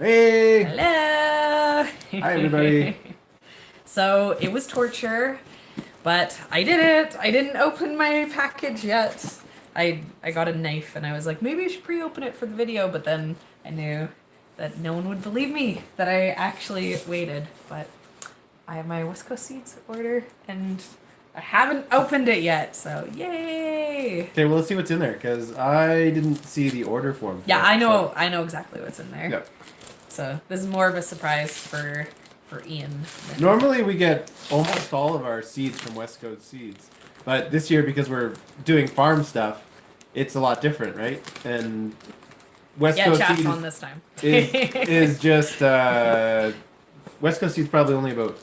Hey! Hello! Hi, everybody. So it was torture, but I did it. I didn't open my package yet. I got a knife and I was like, maybe I should pre-open it for the video, but then I knew that no one would believe me that I actually waited. But I have my West Coast Seeds order and I haven't opened it yet, so yay! Okay, well, let's see what's in there, because I didn't see the order form. Yeah, for it, I know exactly what's in there. Yeah. So this is more of a surprise for Ian. Normally, we get almost all of our seeds from West Coast Seeds. But this year, because we're doing farm stuff, it's a lot different, right? And West Yeah, Coast chat's Seeds on this time. is just... West Coast Seeds probably only about,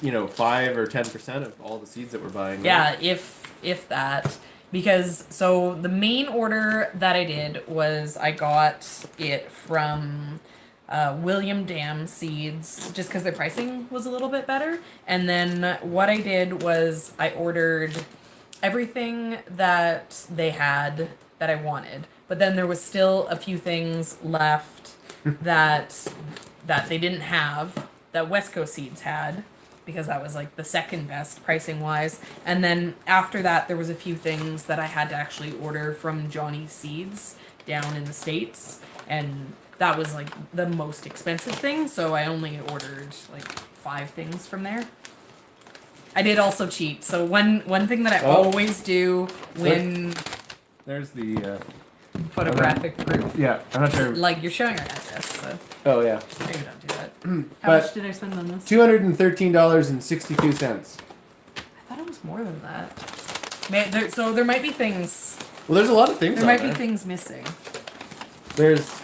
5 or 10% of all the seeds that we're buying. Right? Yeah, if that. Because so the main order that I did was I got it from William Dam Seeds just because their pricing was a little bit better. And then what I did was I ordered everything that they had that I wanted. But then there was still a few things left that they didn't have that West Coast Seeds had because that was like the second best pricing wise. And then after that there was a few things that I had to actually order from Johnny Seeds down in the States, and that was like the most expensive thing, so I only ordered like 5 things from there. I did also cheat. So one thing that I always do when There's the photographic proof. Yeah, I'm not sure. Like you're showing our address, so Oh yeah. maybe don't do that. How But much did I spend on this? $213.62. I thought it was more than that. So there might be things. Well, there's a lot of things. There might be things missing. There's,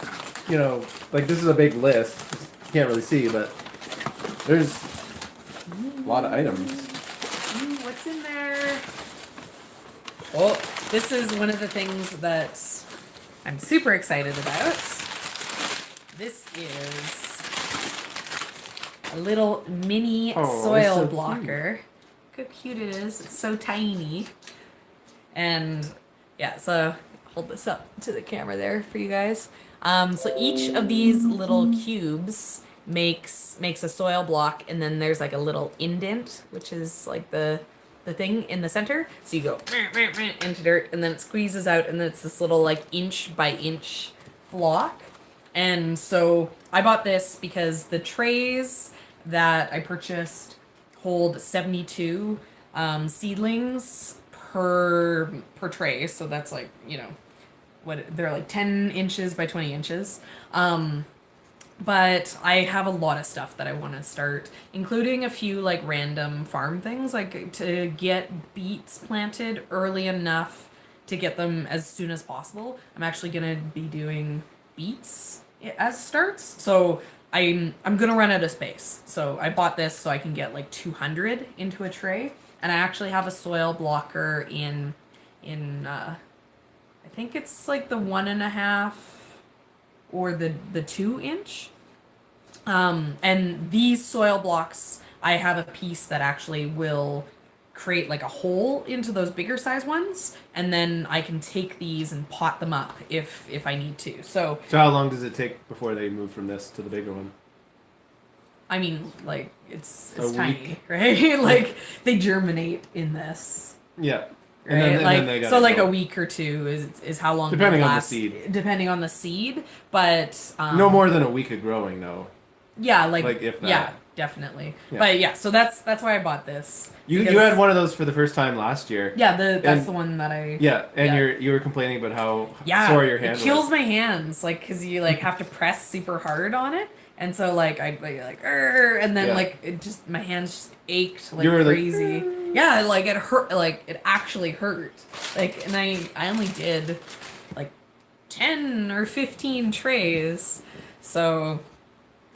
like this is a big list. You can't really see, but there's a lot of items. What's in there? Oh, this is one of the things that I'm super excited about. This is a little mini soil so blocker. Look how cute it is. It's so tiny. And yeah, so hold this up to the camera there for you guys. So each of these little cubes makes a soil block, and then there's like a little indent, which is like the thing in the center. So you go into dirt, and then it squeezes out, and then it's this little like inch by inch block. And so I bought this because the trays that I purchased hold 72 seedlings per tray. So that's like, what they're like 10 inches by 20 inches. But I have a lot of stuff that I want to start, including a few like random farm things, like to get beets planted early enough to get them as soon as possible. I'm actually going to be doing beets as starts. So I'm going to run out of space. So I bought this so I can get like 200 into a tray. And I actually have a soil blocker in I think it's like the 1.5 or the 2 inch. And these soil blocks, I have a piece that actually will create like a hole into those bigger size ones, and then I can take these and pot them up if I need to. So how long does it take before they move from this to the bigger one? I mean, like it's A tiny, week. right? Like they germinate in this. Yeah. Right? And then they gotta like go. a week or two is how long Depending they on the last, seed. depending on the seed, but No more than a week of growing, though. yeah, Like, if that. yeah, definitely. Yeah. But yeah, so that's why I bought this. You because- had one of those for the first time last year. Yeah, that's and- the one that I. Yeah, and Yeah. you were complaining about how Yeah, sore your hand it kills was. my hands, like, cause you like have to press super hard on it, and so like I like, and then Yeah. like it just my hands just ached like You were like, crazy. Yeah, like it hurt, like it actually hurt, like, and I only did like 10 or 15 trays, so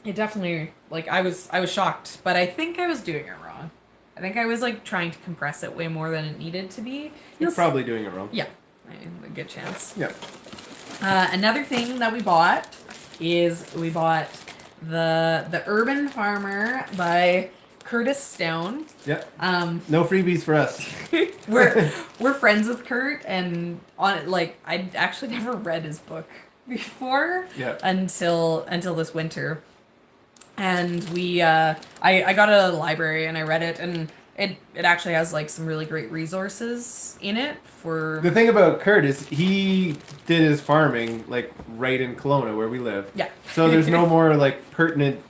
it definitely like I was shocked, but I think I was doing it wrong. I think I was like trying to compress it way more than it needed to be. You're It's- probably doing it wrong. yeah, a good chance. Yeah. Another thing that we bought is we bought the Urban Farmer by Curtis Stone. Yeah. No freebies for us. we're friends with Kurt, and on like I actually never read his book before Yeah. until this winter. And I got it at a library and I read it, and it actually has like some really great resources in it for The thing about Kurt is he did his farming like right in Kelowna where we live. yeah. So there's no more like pertinent,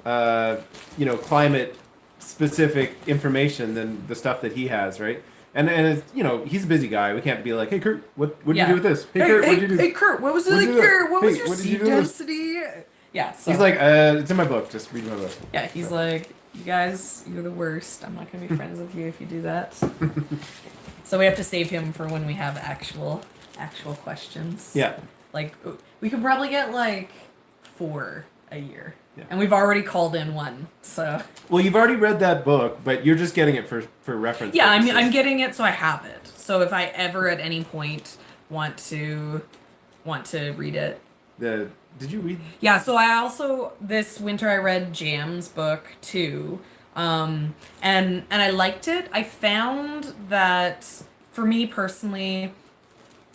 climate specific information than the stuff that he has, right? And it's, he's a busy guy. We can't be like, hey Kurt, what did you do with this? Hey Kurt, what did you do? Hey Kurt, what was it What'd like you do? here? What was Hey, your what did you seed do with this? density? Yeah, so He's like, it's in my book. Just read my book. yeah, he's like, you guys, you're the worst. I'm not gonna be friends with you if you do that. So we have to save him for when we have actual questions. Yeah. Like we could probably get like 4 a year. Yeah. And we've already called in one. So Well, you've already read that book, but you're just getting it for reference. yeah, purposes. I'm getting it so I have it. So if I ever at any point want to read it. Did you read? Yeah, so I also this winter I read Jam's book too. And I liked it. I found that for me personally,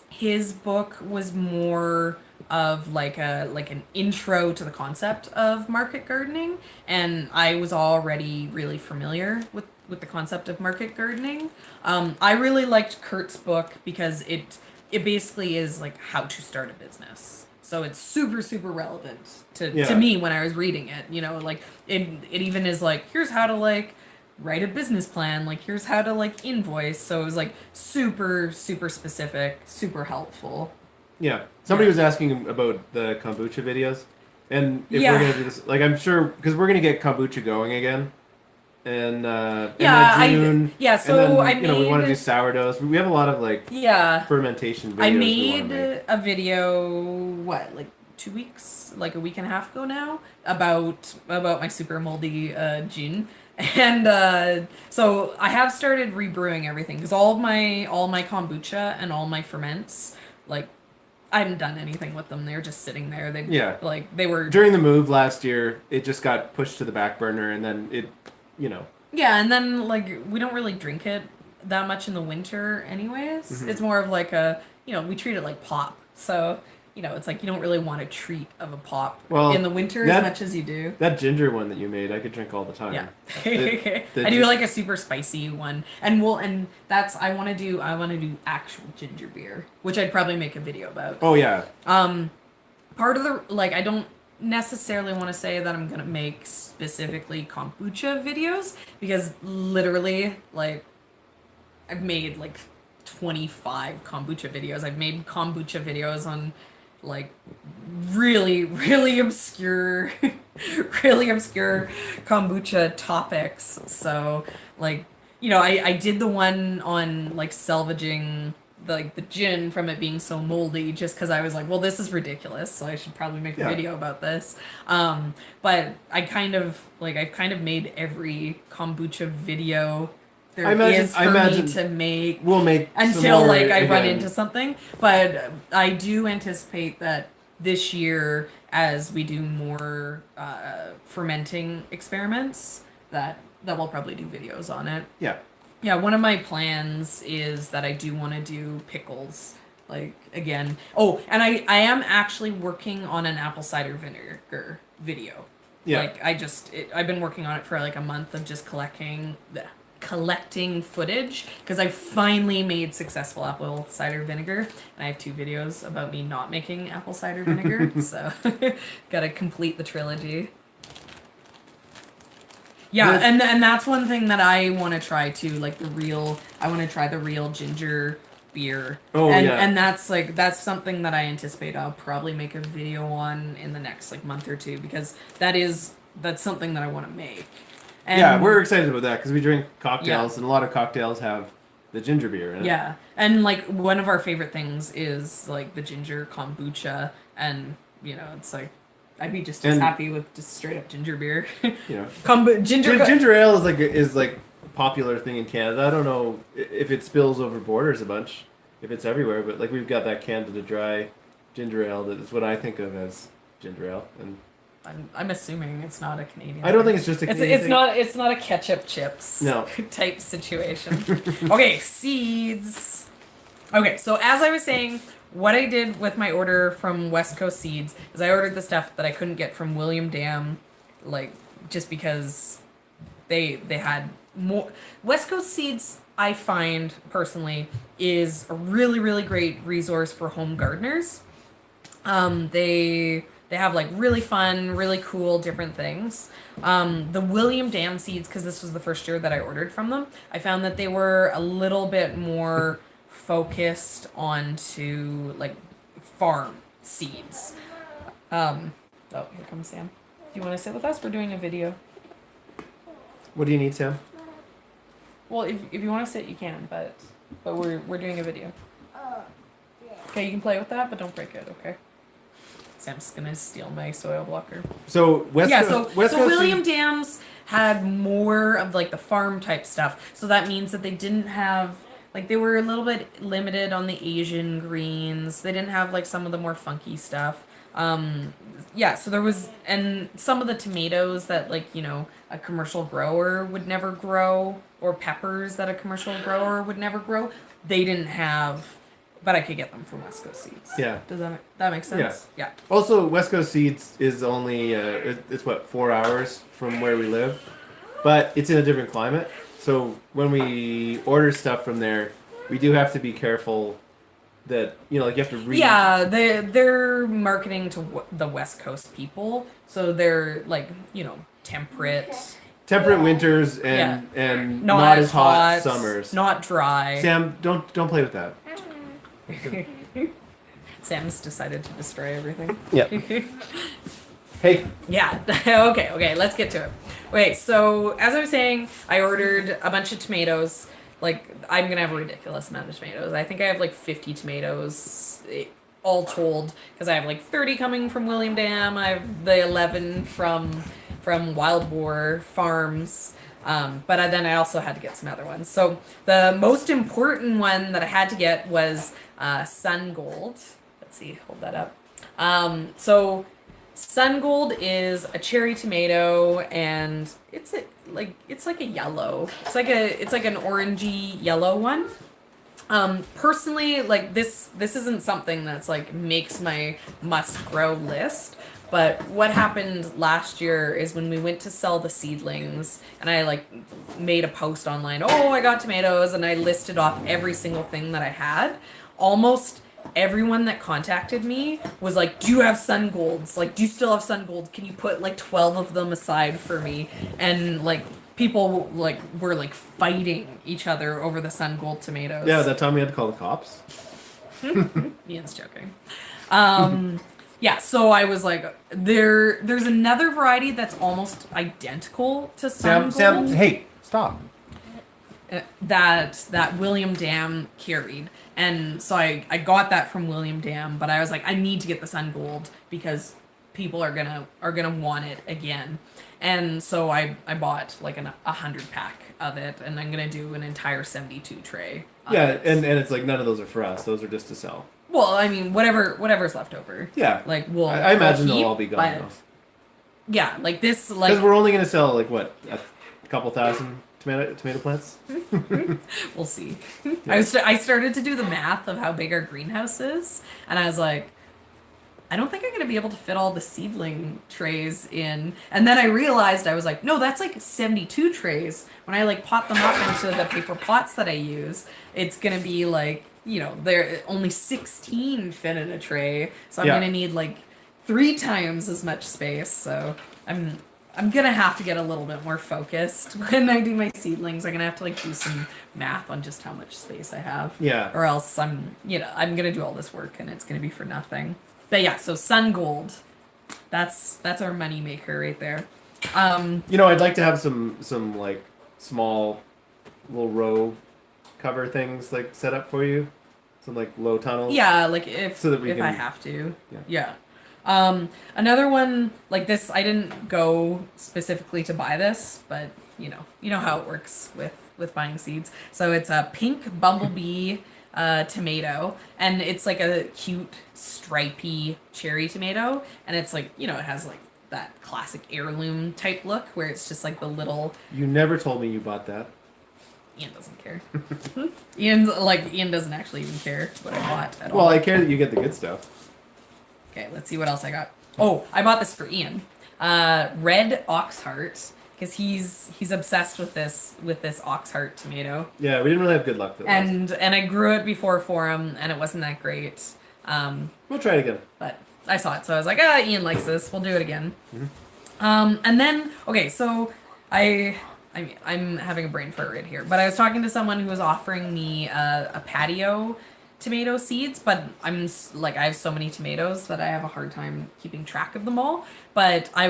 his book was more of like an intro to the concept of market gardening, and I was already really familiar with the concept of market gardening. I really liked Kurt's book because it basically is like how to start a business. So it's super, super relevant to me when I was reading it. Like it even is like, here's how to like write a business plan, like here's how to like invoice. So it was like super, super specific, super helpful. Yeah. Somebody was asking about the kombucha videos, and if we're gonna do this, like I'm sure because we're gonna get kombucha going again, and June. So and then, we want to do sourdoughs. We have a lot of like fermentation videos. I made a video like 2 weeks, like a week and a half ago now, about my super moldy gin. And so I have started rebrewing everything because all my kombucha and all my ferments, like I haven't done anything with them. They're just sitting there. They were during the move last year. It just got pushed to the back burner, and then it. Yeah, and then like we don't really drink it that much in the winter anyways. Mm-hmm. It's more of like we treat it like pop. So, it's like you don't really want a treat of a pop in the winter as much as you do. That ginger one that you made, I could drink all the time. Yeah. I do like a super spicy one. And that's I want to do actual ginger beer, which I'd probably make a video about. Oh yeah. Part of the I don't necessarily want to say that I'm gonna make specifically kombucha videos because literally I've made 25 kombucha videos. I've made kombucha videos on really, really obscure really obscure kombucha topics. So I did the one on salvaging the gin from it being so moldy just because I was like, well, this is ridiculous, so I should probably make a video about this. But I've kind of made every kombucha video there is for me to make. We'll make until I run into something. But I do anticipate that this year, as we do more fermenting experiments, that we'll probably do videos on it. Yeah. Yeah, one of my plans is that I do want to do pickles, again. Oh, and I am actually working on an apple cider vinegar video. Yeah. I've been working on it for a month of just collecting footage because I finally made successful apple cider vinegar, and I have 2 videos about me not making apple cider vinegar. So, gotta complete the trilogy. Yeah, and that's one thing that I want to try too, I want to try the real ginger beer. Oh, and that's something that I anticipate I'll probably make a video on in the next month or 2 because that's something that I want to make. And yeah, we're excited about that because we drink cocktails, and a lot of cocktails have the ginger beer in it. Yeah, and one of our favorite things is the ginger kombucha, and it's I'd be just as happy with just straight up ginger beer. Ginger ale is a popular thing in Canada. I don't know if it spills over borders a bunch, if it's everywhere, but we've got that Canada Dry ginger ale that is what I think of as ginger ale, and I'm assuming it's not a Canadian. I don't think it's just a Canadian thing. It's not a ketchup chips type situation. Okay, seeds. Okay, so as I was saying, what I did with my order from West Coast Seeds is I ordered the stuff that I couldn't get from William Dam, like just because they had more. West Coast Seeds, I find personally, is a really great resource for home gardeners. They have like really fun, really cool different things. The William Dam seeds, because this was the first year that I ordered from them, I found that they were a little bit more focused onto like farm seeds. Oh, here comes Sam. Do you want to sit with us? We're doing a video. What do you need, Sam? Well, if you want to sit, you can, but we're doing a video. Okay, you can play with that, but don't break it, okay? Sam's gonna steal my soil blocker. So West Coast William Dams had more of like the farm type stuff. So that means that they didn't have like they were a little bit limited on the Asian greens. They didn't have like some of the more funky stuff. Yeah, so there was and some of the tomatoes that like, you know, a commercial grower would never grow, or peppers that a commercial grower would never grow, they didn't have, but I could get them from West Coast Seeds. Yeah. Does that make sense? Yeah. Also, West Coast Seeds is only it's what 4 hours from where we live, but it's in a different climate. So when we order stuff from there, we do have to be careful that you know, like you have to read. Yeah, they're marketing to the West Coast people, so they're like, you know, temperate winters and not as hot summers. Not dry. Sam, don't play with that. Sam's decided to destroy everything. Yeah. Hey. Yeah. Okay, let's get to it. Okay, so as I was saying, I ordered a bunch of tomatoes. Like, I'm gonna have a ridiculous amount of tomatoes. I think I have like 50 tomatoes, all told, because I have like 30 coming from William Dam. I have the 11 from Wild Boar Farms. But then I also had to get some other ones. So the most important one that I had to get was Sun Gold. Let's see, hold that up. So Sun Gold is a cherry tomato, and it's like a yellow. It's like an orangey yellow one. Personally, like this isn't something that's like makes my must grow list. But what happened last year is when we went to sell the seedlings, and I like made a post online, oh, I got tomatoes, and I listed off every single thing that I had. Almost everyone that contacted me was like, do you have Sun Golds? Like, do you still have Sun Golds? Can you put like 12 of them aside for me? And like people like were like fighting each other over the Sun Gold tomatoes. Yeah, that time we had to call the cops. Ian's joking. Yeah, so I was like, there's another variety that's almost identical to Sun Gold. Sam, hey, stop. That William Dam carried. And so I got that from William Dam, but I was like, I need to get the Sun Gold because people are gonna want it again. And so I bought like 100 pack of it, and I'm gonna do an entire 72 tray. Yeah, and it's like none of those are for us; those are just to sell. Well, I mean, whatever's left over. Yeah, like I imagine they'll all be gone though. Yeah, like this, like because we're only gonna sell like what a couple thousand tomato plants. We'll see. Yeah. I started to do the math of how big our greenhouse is, and I was like, I don't think I'm going to be able to fit all the seedling trays in. And then I realized, I was like, no, that's like 72 trays. When I like pot them up into the paper pots that I use, it's going to be like, you know, there only 16 fit in a tray. So I'm going to need like 3 times as much space. So I'm going to have to get a little bit more focused when I do my seedlings. I'm going to have to like do some math on just how much space I have. Yeah. Or else I'm going to do all this work and it's going to be for nothing. But yeah, so Sun Gold, that's our money maker right there. You know, I'd like to have some like small little row cover things like set up for you, some like low tunnels. Yeah, like if I have to. Yeah. Another one like this, I didn't go specifically to buy this, but you know how it works with buying seeds. So it's a pink bumblebee tomato, and it's like a cute stripy cherry tomato, and it's like, you know, it has like that classic heirloom type look where it's just like the little. You never told me you bought that. Ian doesn't care. Ian doesn't actually even care what I bought at all. Well, I care that you get the good stuff. Okay, let's see what else I got. Oh, I bought this for Ian. Red ox heart, because he's obsessed with this ox heart tomato. Yeah, we didn't really have good luck with it. And I grew it before for him, and it wasn't that great. We'll try it again. But I saw it, so I was like, Ian likes this. We'll do it again. Mm-hmm. And then okay, so I'm having a brain fart right here, but I was talking to someone who was offering me a patio tomato seeds, but I have so many tomatoes that I have a hard time keeping track of them all. But I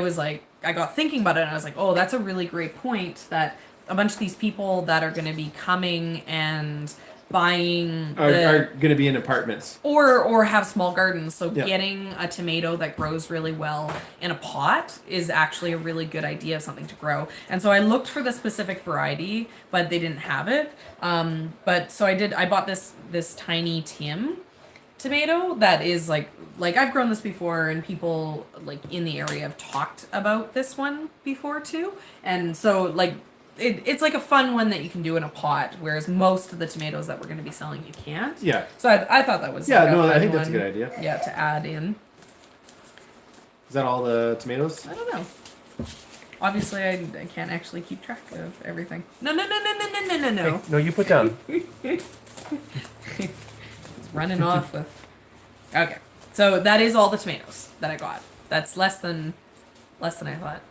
got thinking about it, and I was like, oh, that's a really great point, that a bunch of these people that are going to be coming and buying are going to be in apartments or have small gardens, so yeah. Getting a tomato that grows really well in a pot is actually a really good idea of something to grow. And so I looked for the specific variety, but they didn't have it. But so I bought this tiny Tim tomato that is like I've grown this before, and people like in the area have talked about this one before too. And so it's like a fun one that you can do in a pot, whereas most of the tomatoes that we're going to be selling you can't. Yeah. So I thought that was I think that's a good idea. Yeah, to add in. Is that all the tomatoes? I don't know. Obviously, I can't actually keep track of everything. No. Hey, no, you put down. It's running off with. Okay, so that is all the tomatoes that I got. That's less than I thought.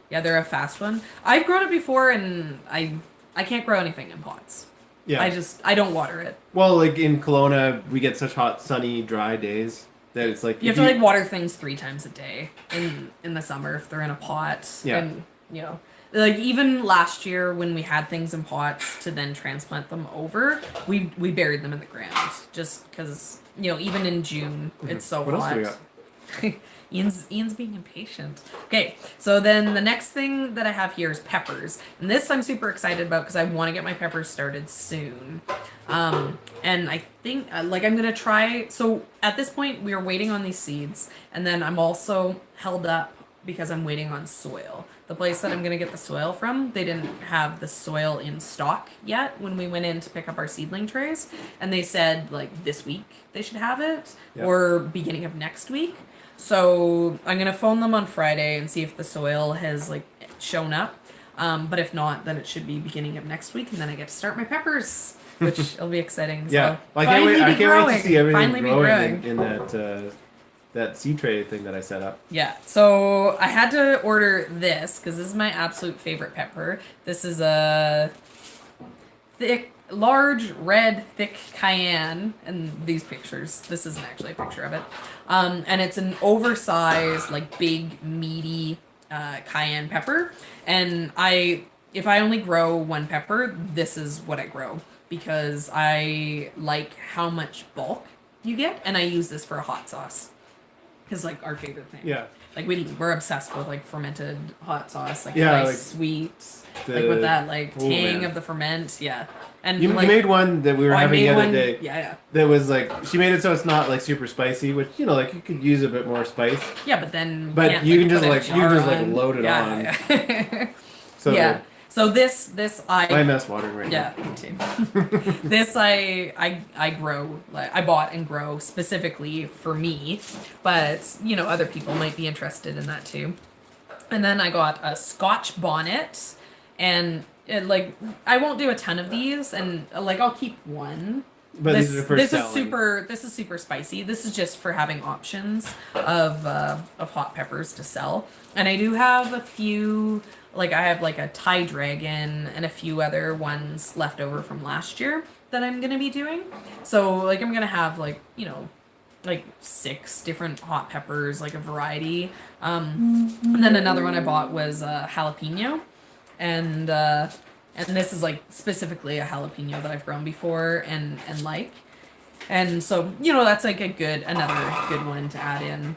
Yeah, they're a fast one. I've grown it before, and I can't grow anything in pots. Yeah. I don't water it. Well, like in Kelowna, we get such hot, sunny, dry days that it's like you have to water things 3 times a day in the summer if they're in a pot. Yeah. And even last year when we had things in pots to then transplant them over, we buried them in the ground just because even in June it's so what hot. What else do we got? Ian's being impatient. Okay, so then the next thing that I have here is peppers. And this I'm super excited about because I want to get my peppers started soon. And I think, I'm going to try... So at this point, we are waiting on these seeds. And then I'm also held up because I'm waiting on soil. The place that I'm going to get the soil from, they didn't have the soil in stock yet when we went in to pick up our seedling trays. And they said, this week they should have it, or beginning of next week. So I'm going to phone them on Friday and see if the soil has shown up. But if not, then it should be beginning of next week, and then I get to start my peppers, which will be exciting. Yeah, so I can't wait to see everything growing in that seed tray thing that I set up. Yeah, so I had to order this because this is my absolute favorite pepper. This is a large red thick cayenne, and these pictures, this isn't actually a picture of it, and it's an oversized big meaty cayenne pepper. And if I only grow one pepper, this is what I grow because I like how much bulk you get, and I use this for a hot sauce because our favorite thing. Yeah. We're obsessed with fermented hot sauce, sweet, with that tang of the ferment. Yeah. And you made one that we were having the other day. Yeah. That was she made it so it's not super spicy, which you could use a bit more spice. Yeah, but then you can just load it on. Yeah. So yeah. So this my mess watering right now. Yeah, me too. This I grow, I bought and grow specifically for me, but other people might be interested in that too. And then I got a Scotch bonnet, and I won't do a ton of these, and I'll keep one. But this is super spicy. This is just for having options of hot peppers to sell. And I do have a few, I have a Thai dragon and a few other ones left over from last year that I'm gonna be doing. So I'm gonna have 6 different hot peppers, a variety. And then another one I bought was jalapeno, and this is specifically a jalapeno that I've grown before and like. And so, that's another good one to add in.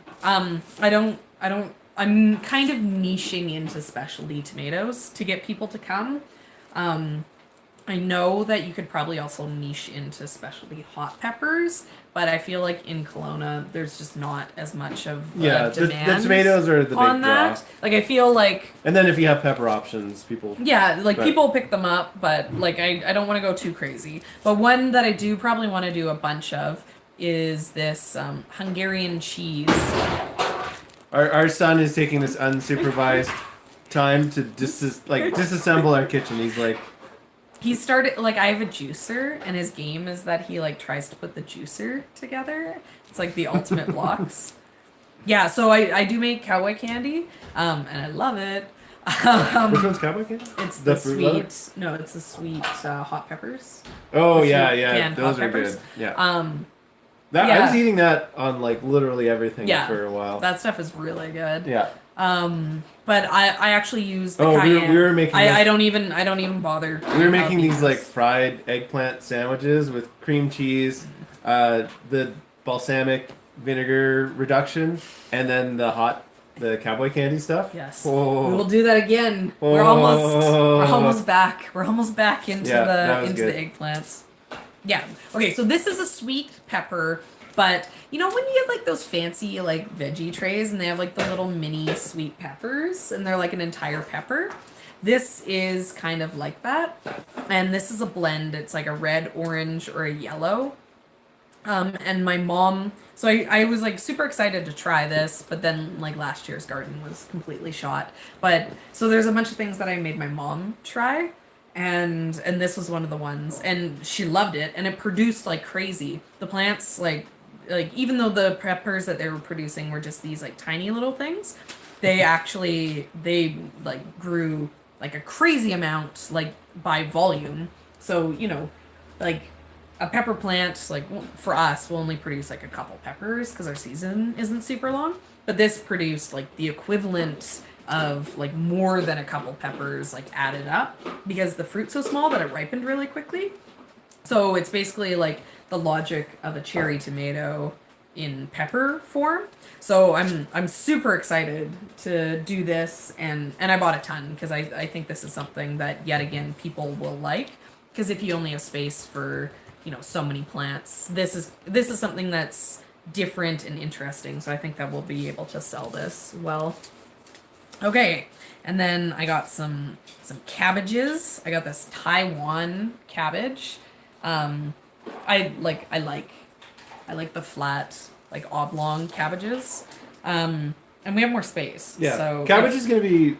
I'm kind of niching into specialty tomatoes to get people to come. I know that you could probably also niche into specialty hot peppers, but I feel like in Kelowna there's just not as much of the demand tomatoes are the big on draw. that. Like I feel like And then if you have pepper options, people. yeah, like But- people pick them up, but like I don't want to go too crazy. But one that I do probably want to do a bunch of is this Hungarian cheese. Our son is taking this unsupervised time to disassemble our kitchen. He's like, He started like I have a juicer, and his game is that he like tries to put the juicer together. It's like the ultimate blocks. Yeah, so I do make cowboy candy, and I love it. which one's cowboy candy? It's The the fruit sweet. leather? No, it's the sweet hot peppers. Oh The yeah, sweet yeah, canned those hot are peppers. good. Yeah, Yeah, I yeah. was eating that on like literally everything Yeah, for a while. that stuff is really good. Yeah. But I actually use the Oh, cayenne. we were making. I don't even bother. We were making these jalapenos. like fried eggplant sandwiches with cream cheese, the balsamic vinegar reduction, and then the cowboy candy stuff. Yes. Oh. We will do that again. Oh. We're almost back. We're almost back into Yeah, that was the good. eggplants. Yeah. Okay, so this is a sweet pepper, but you know when you get like those fancy like veggie trays and they have like the little mini sweet peppers and they're like an entire pepper? This is kind of like that. And this is a blend. It's like a red, orange, or a yellow. And my mom, so I was like super excited to try this, but then like last year's garden was completely shot. But so there's a bunch of things that I made my mom try, and this was one of the ones, and she loved it, and it produced like crazy. The plants like even though the peppers that they were producing were just these like tiny little things, they like grew like a crazy amount like by volume. So you know, like a pepper plant, like for us, will only produce like a couple peppers because our season isn't super long. But this produced like the equivalent of like more than a couple peppers like added up because the fruit's so small that it ripened really quickly. So it's basically like the logic of a cherry tomato in pepper form. So I'm super excited to do this, and I bought a ton because I think this is something that yet again people will like, because if you only have space for so many plants, this is something that's different and interesting. So I think that we'll be able to sell this well. Okay, and then I got some cabbages. I got this Taiwan cabbage. I like the flat like oblong cabbages. And we have more space. Yeah. So Cabbage is gonna be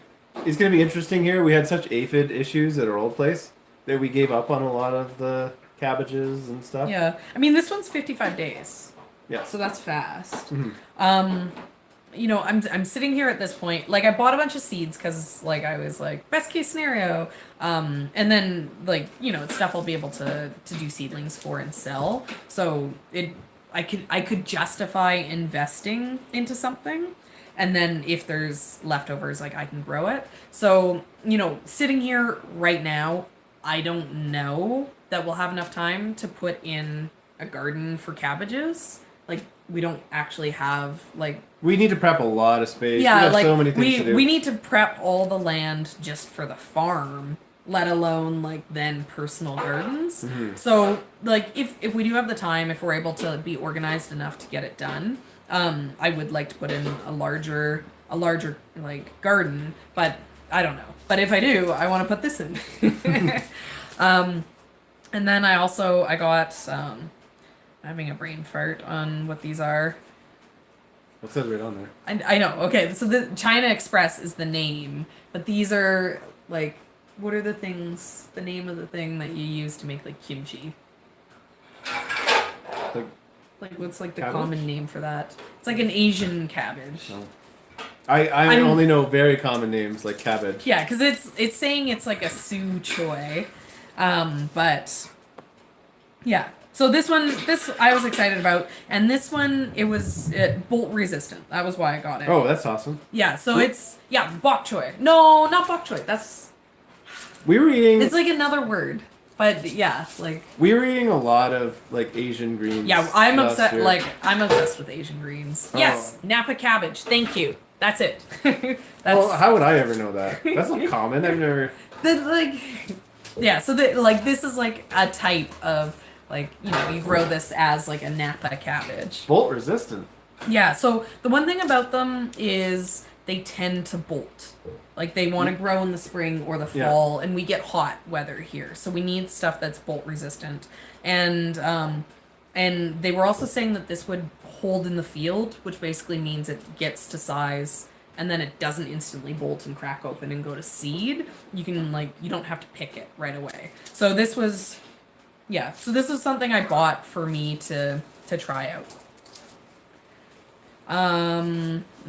interesting here. We had such aphid issues at our old place that we gave up on a lot of the cabbages and stuff. Yeah, I mean this one's 55 days. Yeah. So that's fast. Mhm. I'm sitting here at this point. Like I bought a bunch of seeds because like I was like best case scenario. And then like it's stuff I'll be able to do seedlings for and sell. So I could justify investing into something, and then if there's leftovers, like I can grow it. So sitting here right now, I don't know that we'll have enough time to put in a garden for cabbages. Like we don't actually have like We need to prep a lot of space. yeah, we have like so many things to do. we need to prep all the land just for the farm, let alone like then personal gardens. Mhm. So like if we do have the time, if we're able to be organized enough to get it done, I would like to put in a larger like garden, but I don't know. But if I do, I want to put this in. And then I got I'm having a brain fart on what these are. It says right on there. I know. Okay, so the China Express is the name, but these are like, what are the things? The name of the thing that you use to make like kimchi? Like what's like the Cabbage? common name for that? It's like an Asian cabbage. No. I only know very common names like cabbage. Yeah, because it's saying it's like a su choy, but yeah. So this I was excited about, and this one it was bolt resistant. That was why I got it. Oh, that's awesome. Yeah, so it's bok choy. No, not bok choy. We were eating. It's like another word, but yeah, like We were eating a lot of like Asian greens. yeah. I'm last upset. year. Like I'm obsessed with Asian greens. Oh. Yes, Napa cabbage. Thank you. That's it. That's Well, how would I ever know that? That's not common. I've never. like Yeah, so this is like a type of like, you grow this as like a Napa cabbage. Bolt resistant. Yeah, so the one thing about them is they tend to bolt. Like they want to grow in the spring or the fall, and we get hot weather here, so we need stuff that's bolt resistant. And they were also saying that this would hold in the field, which basically means it gets to size and then it doesn't instantly bolt and crack open and go to seed. You can you don't have to pick it right away. So this was something I bought for me to try out.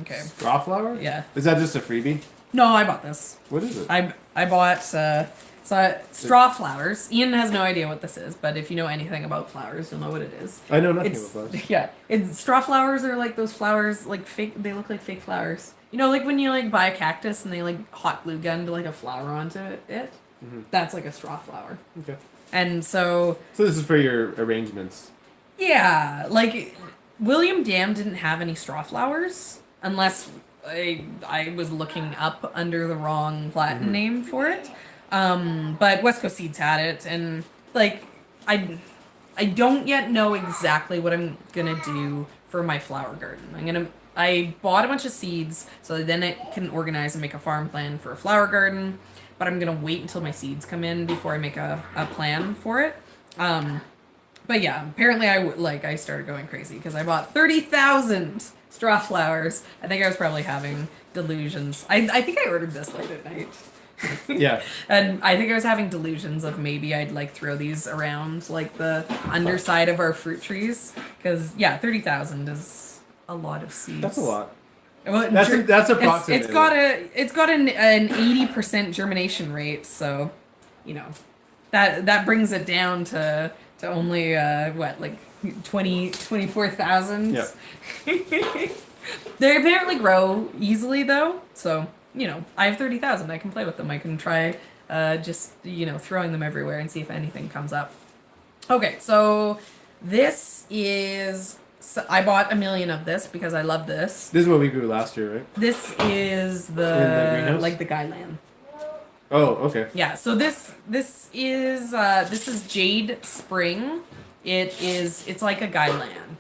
Okay. Raw flour? Yeah. Is that just a freebie? No, I bought this. What is it? I bought straw flowers. Ian has no idea what this is, but if you know anything about flowers, you'll know what it is. I know nothing about flowers. Yeah, straw flowers are like those flowers, like fake. They look like fake flowers. You know, like when you buy a cactus and they hot glue gun to a flower onto it. Mm-hmm. That's like a straw flower. Okay. And so. So this is for your arrangements. Yeah, William Dam didn't have any straw flowers unless I was looking up under the wrong Latin name for it. But West Coast Seeds had it, and I don't yet know exactly what I'm gonna do for my flower garden. I bought a bunch of seeds so then it can organize and make a farm plan for a flower garden, but I'm gonna wait until my seeds come in before I make a plan for it. But yeah, apparently I started going crazy because I bought 30,000 straw flowers. I think I was probably having delusions. I think I ordered this late at night. Yeah. And I think I was having delusions of maybe I'd throw these around the underside of our fruit trees because 30,000 is a lot of seeds. That's a lot. Well, that's approximate. It's got an 80% germination rate, so that brings it down to only 24,000. Yeah. They apparently grow easily though, so I have 30,000. I can play with them. I can try just throwing them everywhere and see if anything comes up. Okay, so this is. So I bought 1 million of this because I love this. This is what we grew last year, right? This is the greenhouse? the Guyland. Oh, okay. Yeah, so this is Jade Spring. It's like a Guyland.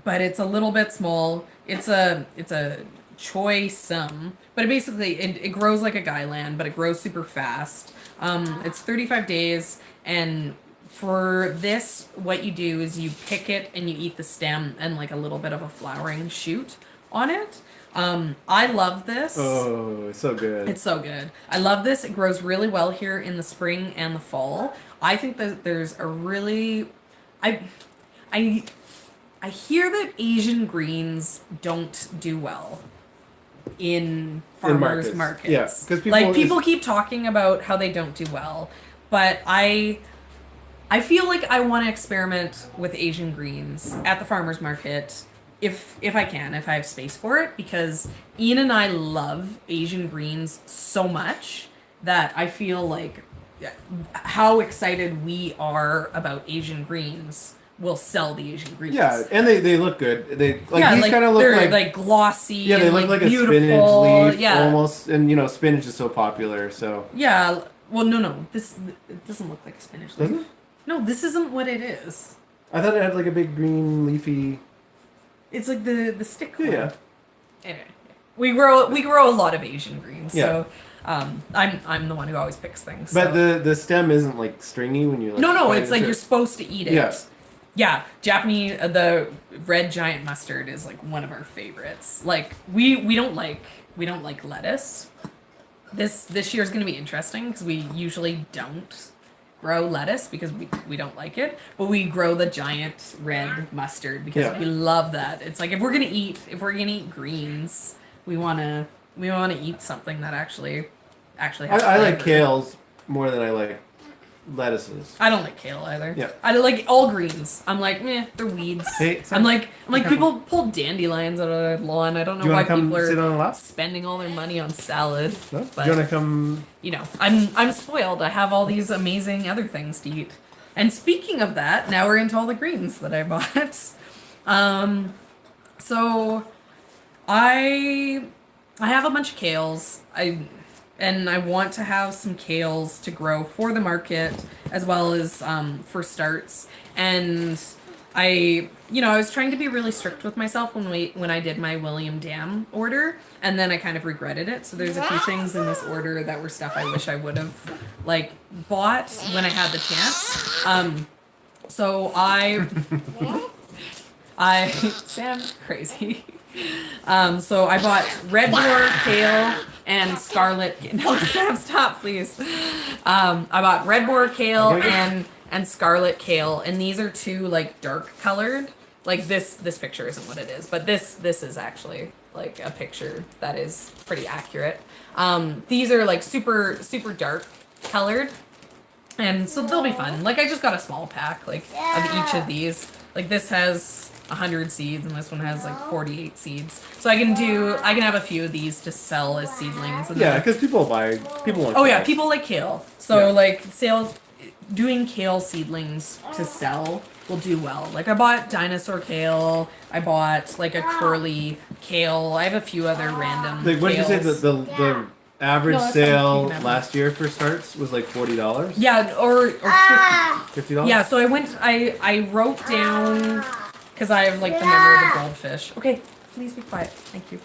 But it's a little bit small. It's a choisum, but it grows like a Guyland, but it grows super fast. It's 35 days, and for this, what you do is you pick it and you eat the stem and a little bit of a flowering shoot on it. I love this. Oh, it's so good. It's so good. I love this. It grows really well here in the spring and the fall. I think that there's a really, I hear that Asian greens don't do well in farmers markets. Yeah, because people keep talking about how they don't do well, but I feel like I want to experiment with Asian greens at the farmers market if I have space for it, because Ian and I love Asian greens so much that I feel like how excited we are about Asian greens will sell the Asian greens. Yeah, and they look good. These kind of look they're glossy. Yeah, they look like beautiful. A spinach leaf yeah. almost, and spinach is so popular. So yeah, well, no, it doesn't look like a spinach leaf. Doesn't it? No, this isn't what it is. I thought it had a big green leafy. It's like the stick one. Yeah. Anyway, we grow a lot of Asian greens, Yeah. so I'm the one who always picks things. But so. the stem isn't stringy when you No, it's you're supposed to eat it. Yes. Yeah, Japanese the red giant mustard is one of our favorites. We don't like lettuce. This year is going to be interesting because we usually don't grow lettuce because we don't like it, but we grow the giant red mustard because we love that. It's if we're gonna eat greens, we wanna eat something that actually has I like flavor. kales more than I like lettuces. I don't like kale either. Yeah. I like all greens. I'm meh, they're weeds. Hey, I'm like people pull dandelions out of their lawn. I don't know why people are spending all their money on salad. No? But, Do you want to come? I'm spoiled. I have all these amazing other things to eat. And speaking of that, now we're into all the greens that I bought. So I have a bunch of kales. and I want to have some kales to grow for the market as well as for starts. And I was trying to be really strict with myself when I did my William Dam order, and then I kind of regretted it. So there's a few things in this order that were stuff I wish I would have like bought when I had the chance. So I Sam crazy. So I bought red boar kale and scarlet. No, Sam, stop, please. I bought red boar kale and scarlet kale, and these are two like dark colored. Like this picture isn't what it is, but this is actually like a picture that is pretty accurate. These are like super dark colored, and so they'll be fun. Like I just got a small pack like of each of these. Like this has 100 seeds and this one has like 48 seeds. So I can have a few of these to sell as seedlings. And because people want. Oh yeah, people like kale. So like doing kale seedlings to sell will do well. Like I bought dinosaur kale. I bought like a curly kale. I have a few other random. Like what did you say kales. the average sale last year for starts was like $40? Yeah, or $50. Yeah, so I wrote down because I have like the memory of the goldfish. Okay, please be quiet. Thank you.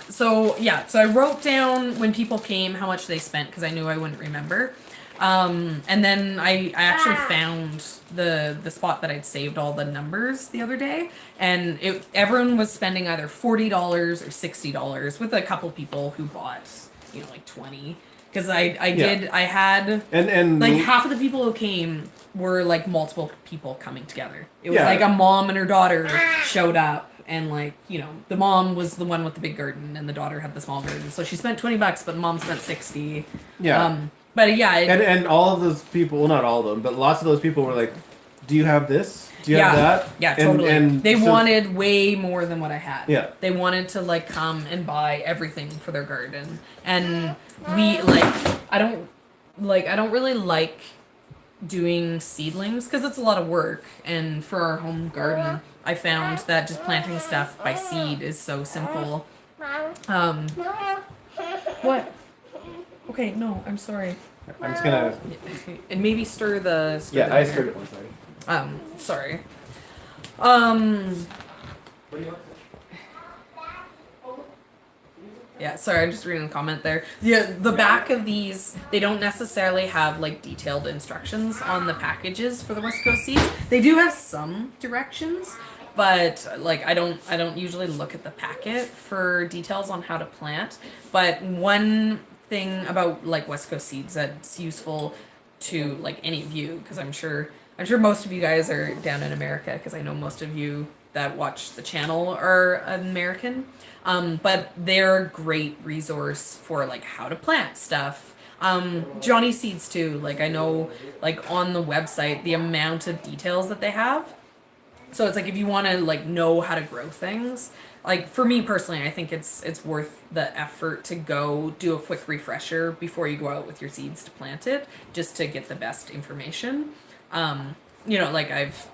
So I wrote down when people came how much they spent because I knew I wouldn't remember. And then I actually found the spot that I'd saved all the numbers the other day, and everyone was spending either $40 or $60 with a couple people who bought like 20 because I had and like half of the people who came were like multiple people coming together. It was like a mom and her daughter showed up, and like the mom was the one with the big garden and the daughter had the small garden, so she spent $20 but mom spent 60. But yeah, and all of those people, well, not all of them, but lots of those people were like, "Do you have this? Do you have that?" Yeah, totally. And they wanted way more than what I had. Yeah, they wanted to like come and buy everything for their garden, and we I don't really like doing seedlings because it's a lot of work, and for our home garden, I found that just planting stuff by seed is so simple. What? Okay, no, I'm sorry. I'm just gonna and maybe stir the. I stirred it one second. Sorry. Yeah, sorry, I'm just reading the comment there. Yeah, the back of these, they don't necessarily have like detailed instructions on the packages for the West Coast seeds. They do have some directions, but like I don't usually look at the packet for details on how to plant. But one thing about like West Coast seeds that's useful to like any of you, because I'm sure most of you guys are down in America, because I know most of you that watch the channel are American. But they're a great resource for like how to plant stuff. Johnny Seeds too. Like I know like on the website the amount of details that they have. So it's like if you want to like know how to grow things, like for me personally, I think it's worth the effort to go do a quick refresher before you go out with your seeds to plant it, just to get the best information. Like I've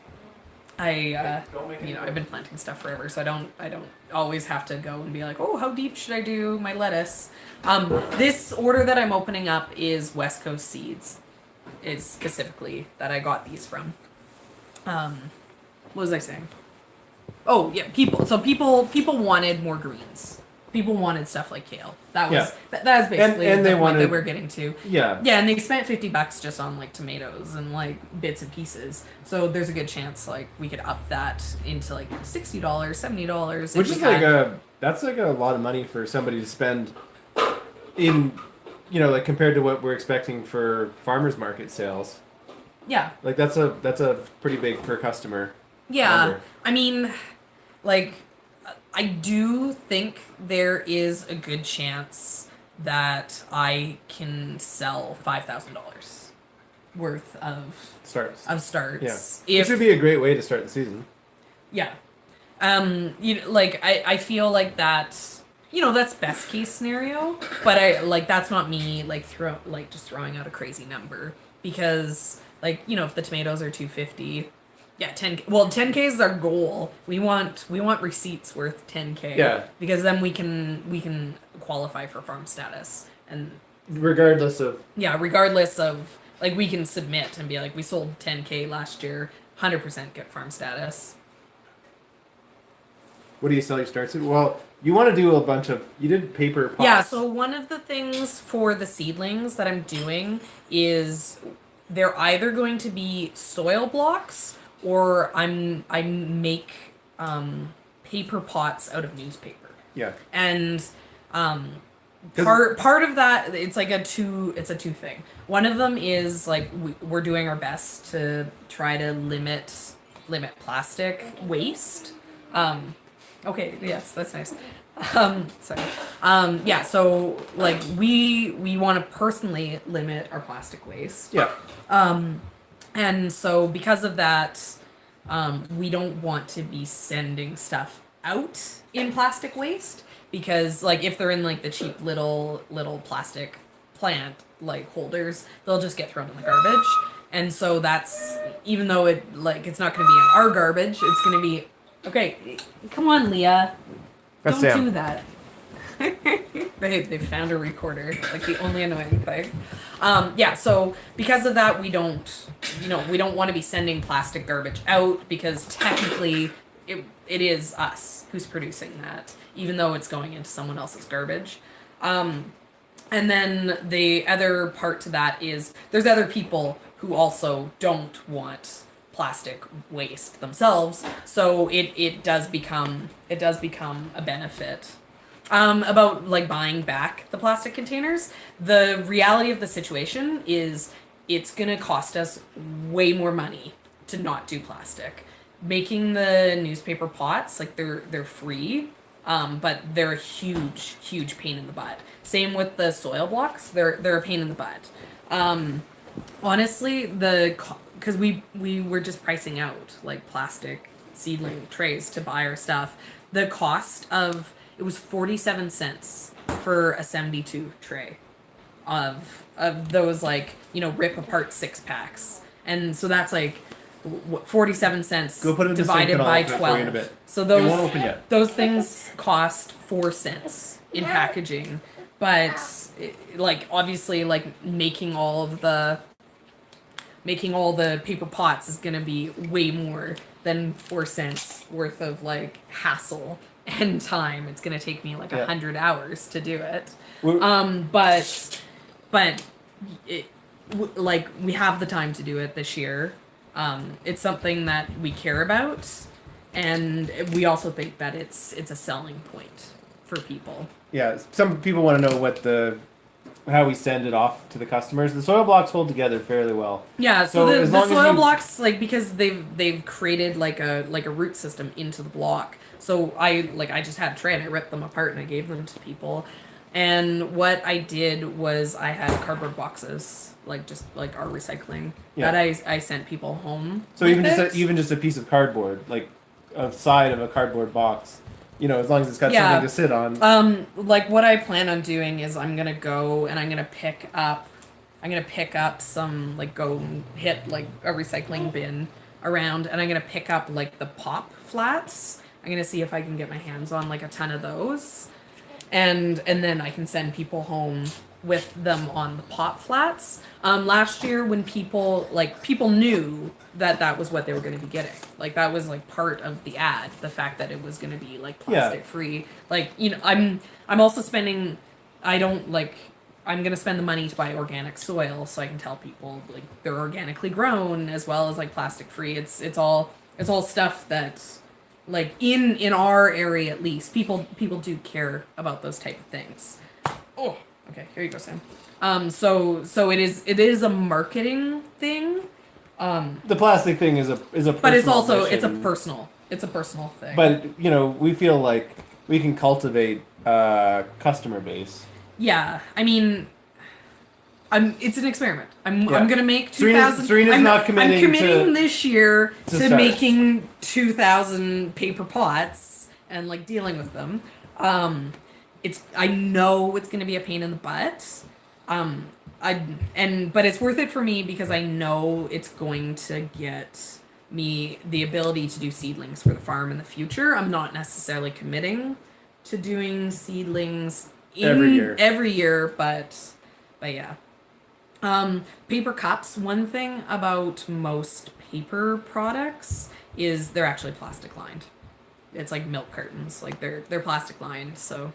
been planting stuff forever, so I don't always have to go and be like, oh, how deep should I do my lettuce? This order that I'm opening up is West Coast Seeds, is specifically that I got these from. What was I saying? Oh yeah, people. So people wanted more greens. People wanted stuff like kale. That was basically and the they point wanted, that we're getting to. Yeah. Yeah, and they spent $50 just on like tomatoes and like bits and pieces. So there's a good chance like we could up that into like $60, $70. Which is that's like a lot of money for somebody to spend in, like compared to what we're expecting for farmers market sales. Yeah. Like that's a pretty big per customer. Yeah. number. I mean, like I do think there is a good chance that I can sell $5,000 worth of starts. Yeah. Which would be a great way to start the season. Yeah. I feel like that's best case scenario, but that's not me just throwing out a crazy number, because if the tomatoes are $250, Yeah, 10K. Well, 10K is our goal. We want receipts worth 10K. Yeah. Because then we can qualify for farm status. And regardless of like we can submit and be like we sold 10K last year, 100% get farm status. what do you sell your starts at? Well, you want to do a bunch of you did paper pots. Yeah, so one of the things for the seedlings that I'm doing is they're either going to be soil blocks or I make paper pots out of newspaper. Yeah. And part of that it's like a two thing. One of them is like we're doing our best to try to limit plastic waste. Okay, yes, that's nice. Sorry. Yeah, so like we want to personally limit our plastic waste. Yeah. And so because of that, we don't want to be sending stuff out in plastic waste because like if they're in like the cheap little plastic plant like holders, they'll just get thrown in the garbage. And so that's even though it's not going to be in our garbage, it's going to be okay. Come on, Leah. That's Don't Sam. do that. They found a recorder, like the only annoying thing. Yeah, so because of that, we don't want to be sending plastic garbage out because technically it is us who's producing that, even though it's going into someone else's garbage. And then the other part to that is there's other people who also don't want plastic waste themselves, so it does become a benefit. About like buying back the plastic containers, the reality of the situation is it's gonna cost us way more money to not do plastic. Making the newspaper pots, like they're free, but they're a huge pain in the butt. Same with the soil blocks, they're a pain in the butt. Honestly, because we were just pricing out like plastic seedling trays to buy our stuff. The cost of it was 47 cents for a 72 tray of those like rip apart 6-packs, and so that's like 47 cents Go put it in divided by 12. So those things cost 4 cents in packaging, but like obviously like making all the paper pots is gonna be way more than 4 cents worth of like hassle and time. It's gonna take me like 100 hours to do it. But like we have the time to do it this year. It's something that we care about, and we also think that it's a selling point for people. Yeah, some people want to know how we send it off to the customers. The soil blocks hold together fairly well. Yeah, so the soil blocks, like because they've created like a root system into the block. So I just had a tray and I ripped them apart and I gave them to people. And what I did was I had cardboard boxes, like just like our recycling, that I sent people home. So even just a piece of cardboard, like a side of a cardboard box, as long as it's got something to sit on. Like what I plan on doing is I'm gonna go and I'm gonna pick up some, like go hit like a recycling bin around, and I'm gonna pick up like the pop flats. I'm gonna see if I can get my hands on like a ton of those, and then I can send people home with them on the pop flats. Last year when people knew that was what they were going to be getting, like that was like part of the ad, the fact that it was going to be like plastic free. Like I'm also spending, I'm going to spend the money to buy organic soil so I can tell people like they're organically grown as well as like plastic free. It's all stuff that's like in our area, at least people do care about those type of things. Oh, okay, here you go, Sam. So it is a marketing thing. The plastic thing is a personal but it's also mission. it's a personal thing. But we feel like we can cultivate a customer base. Yeah, I mean, it's an experiment. I'm gonna make 2,000. Serena's not committing. I'm committing this year to start. making 2,000 paper pots and like dealing with them. I know it's gonna be a pain in the butt. But it's worth it for me because I know it's going to get me the ability to do seedlings for the farm in the future. I'm not necessarily committing to doing seedlings every year, but yeah. Paper cups. One thing about most paper products is they're actually plastic lined. It's like milk cartons, like they're plastic lined. So,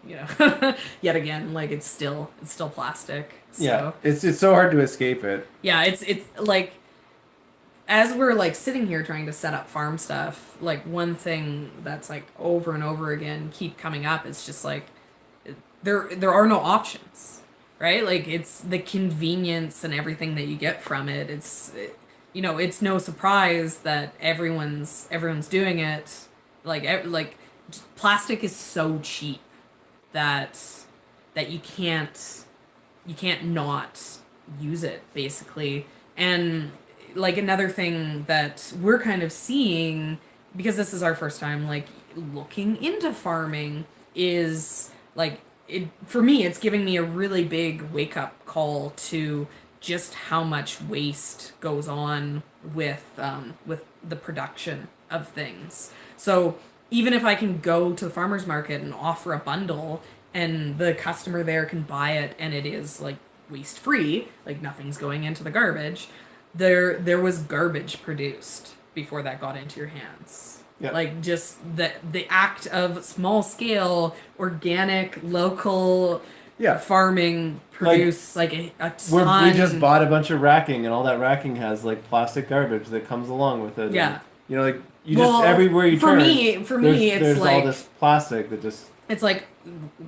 you know, yet again, like it's still plastic. So. Yeah, it's so hard to escape it. Yeah, it's like as we're like sitting here trying to set up farm stuff, like one thing that's like over and over again keep coming up is just like there are no options, right? Like it's the convenience and everything that you get from it. You know, it's no surprise that everyone's doing it. Like plastic is so cheap that you can't not use it basically. And like another thing that we're kind of seeing, because this is our first time like looking into farming, is like for me it's giving me a really big wake up call to just how much waste goes on with the production of things. So even if I can go to the farmer's market and offer a bundle and the customer there can buy it and it is like waste free, like nothing's going into the garbage, there was garbage produced before that got into your hands. Yeah. Like just the act of small scale organic local farming produce like a ton. We just bought a bunch of racking, and all that racking has like plastic garbage that comes along with it. Yeah. And, you know, like just everywhere you turn. For me, it's like all this plastic that just. It's like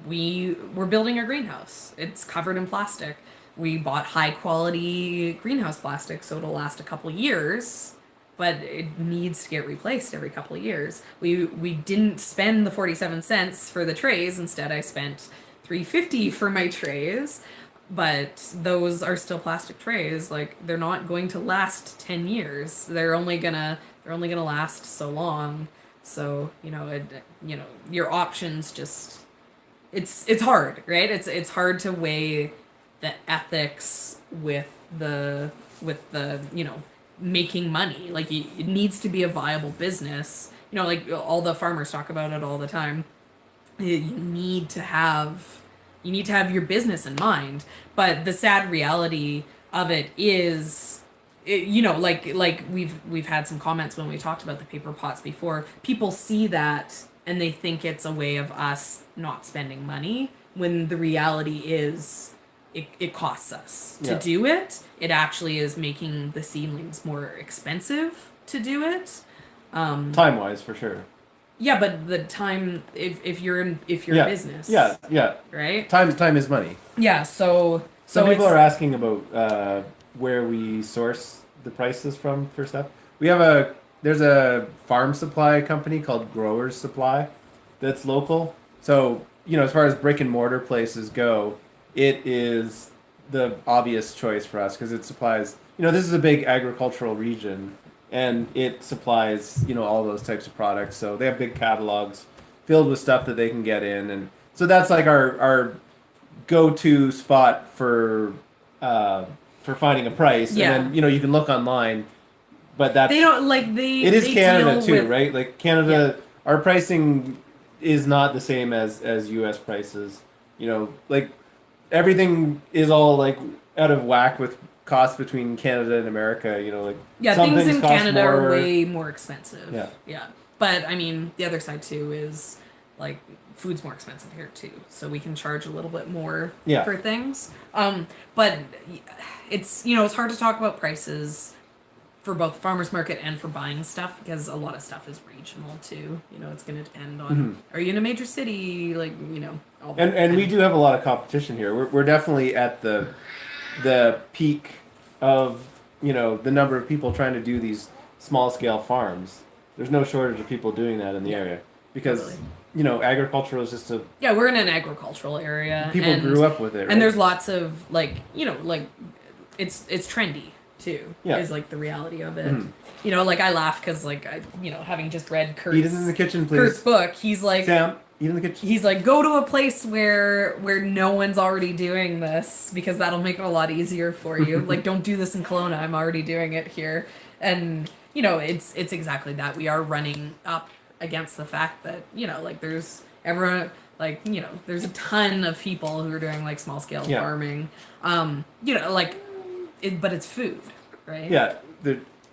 we're building a greenhouse. It's covered in plastic. We bought high quality greenhouse plastic so it'll last a couple years, but it needs to get replaced every couple of years. We didn't spend the 47 cents for the trays. Instead, I spent $3.50 for my trays, but those are still plastic trays. Like they're not going to last 10 years. They're only gonna last so long. So, you know, your options just it's hard, right? It's hard to weigh the ethics with the you know, making money. Like it needs to be a viable business. You know, like all the farmers talk about it all the time. You need to have your business in mind. But the sad reality of it is, you know, like we've had some comments when we talked about the paper pots before. People see that and they think it's a way of us not spending money, when the reality is it costs us to do it. It actually is making the seedlings more expensive to do it. Time wise, for sure. Yeah, but the time, if you're a business. Yeah. Right? Time is money. Yeah, so some people are asking about where we source the prices from for stuff. There's a farm supply company called Growers Supply that's local. So, you know, as far as brick and mortar places go, it is the obvious choice for us because it supplies, you know, this is a big agricultural region and it supplies, you know, all those types of products. So they have big catalogs filled with stuff that they can get in. And so that's like our go-to spot for finding a price. Yeah. And then, you know, you can look online, but that's... They don't, like, it is Canada too, right? Like Canada, our pricing is not the same as U.S. prices. You know, like... Everything is all like out of whack with costs between Canada and America. You know, like things in Canada are way more expensive. Yeah. But I mean, the other side too is like food's more expensive here too, so we can charge a little bit more for things. But it's, you know, it's hard to talk about prices for both farmers market and for buying stuff because a lot of stuff is regional too. You know, it's going to depend on are you in a major city, like, you know. And we do have a lot of competition here. We're definitely at the peak of, you know, the number of people trying to do these small scale farms. There's no shortage of people doing that in the area because you know, agriculture is just we're in an agricultural area. People grew up with it, right? And there's lots of like, you know, like it's trendy too. Is like the reality of it. You know, like I laugh because like you know, having just read Kurt's Eat it in the kitchen, please. Kurt's book, he's like, Sam, eat in the kitchen. He's like, go to a place where no one's already doing this because that'll make it a lot easier for you. Like, don't do this in Kelowna. I'm already doing it here. And it's exactly that. We are running up against the fact that, like there's everyone, like, there's a ton of people who are doing like small scale farming. Like but it's food, right? Yeah.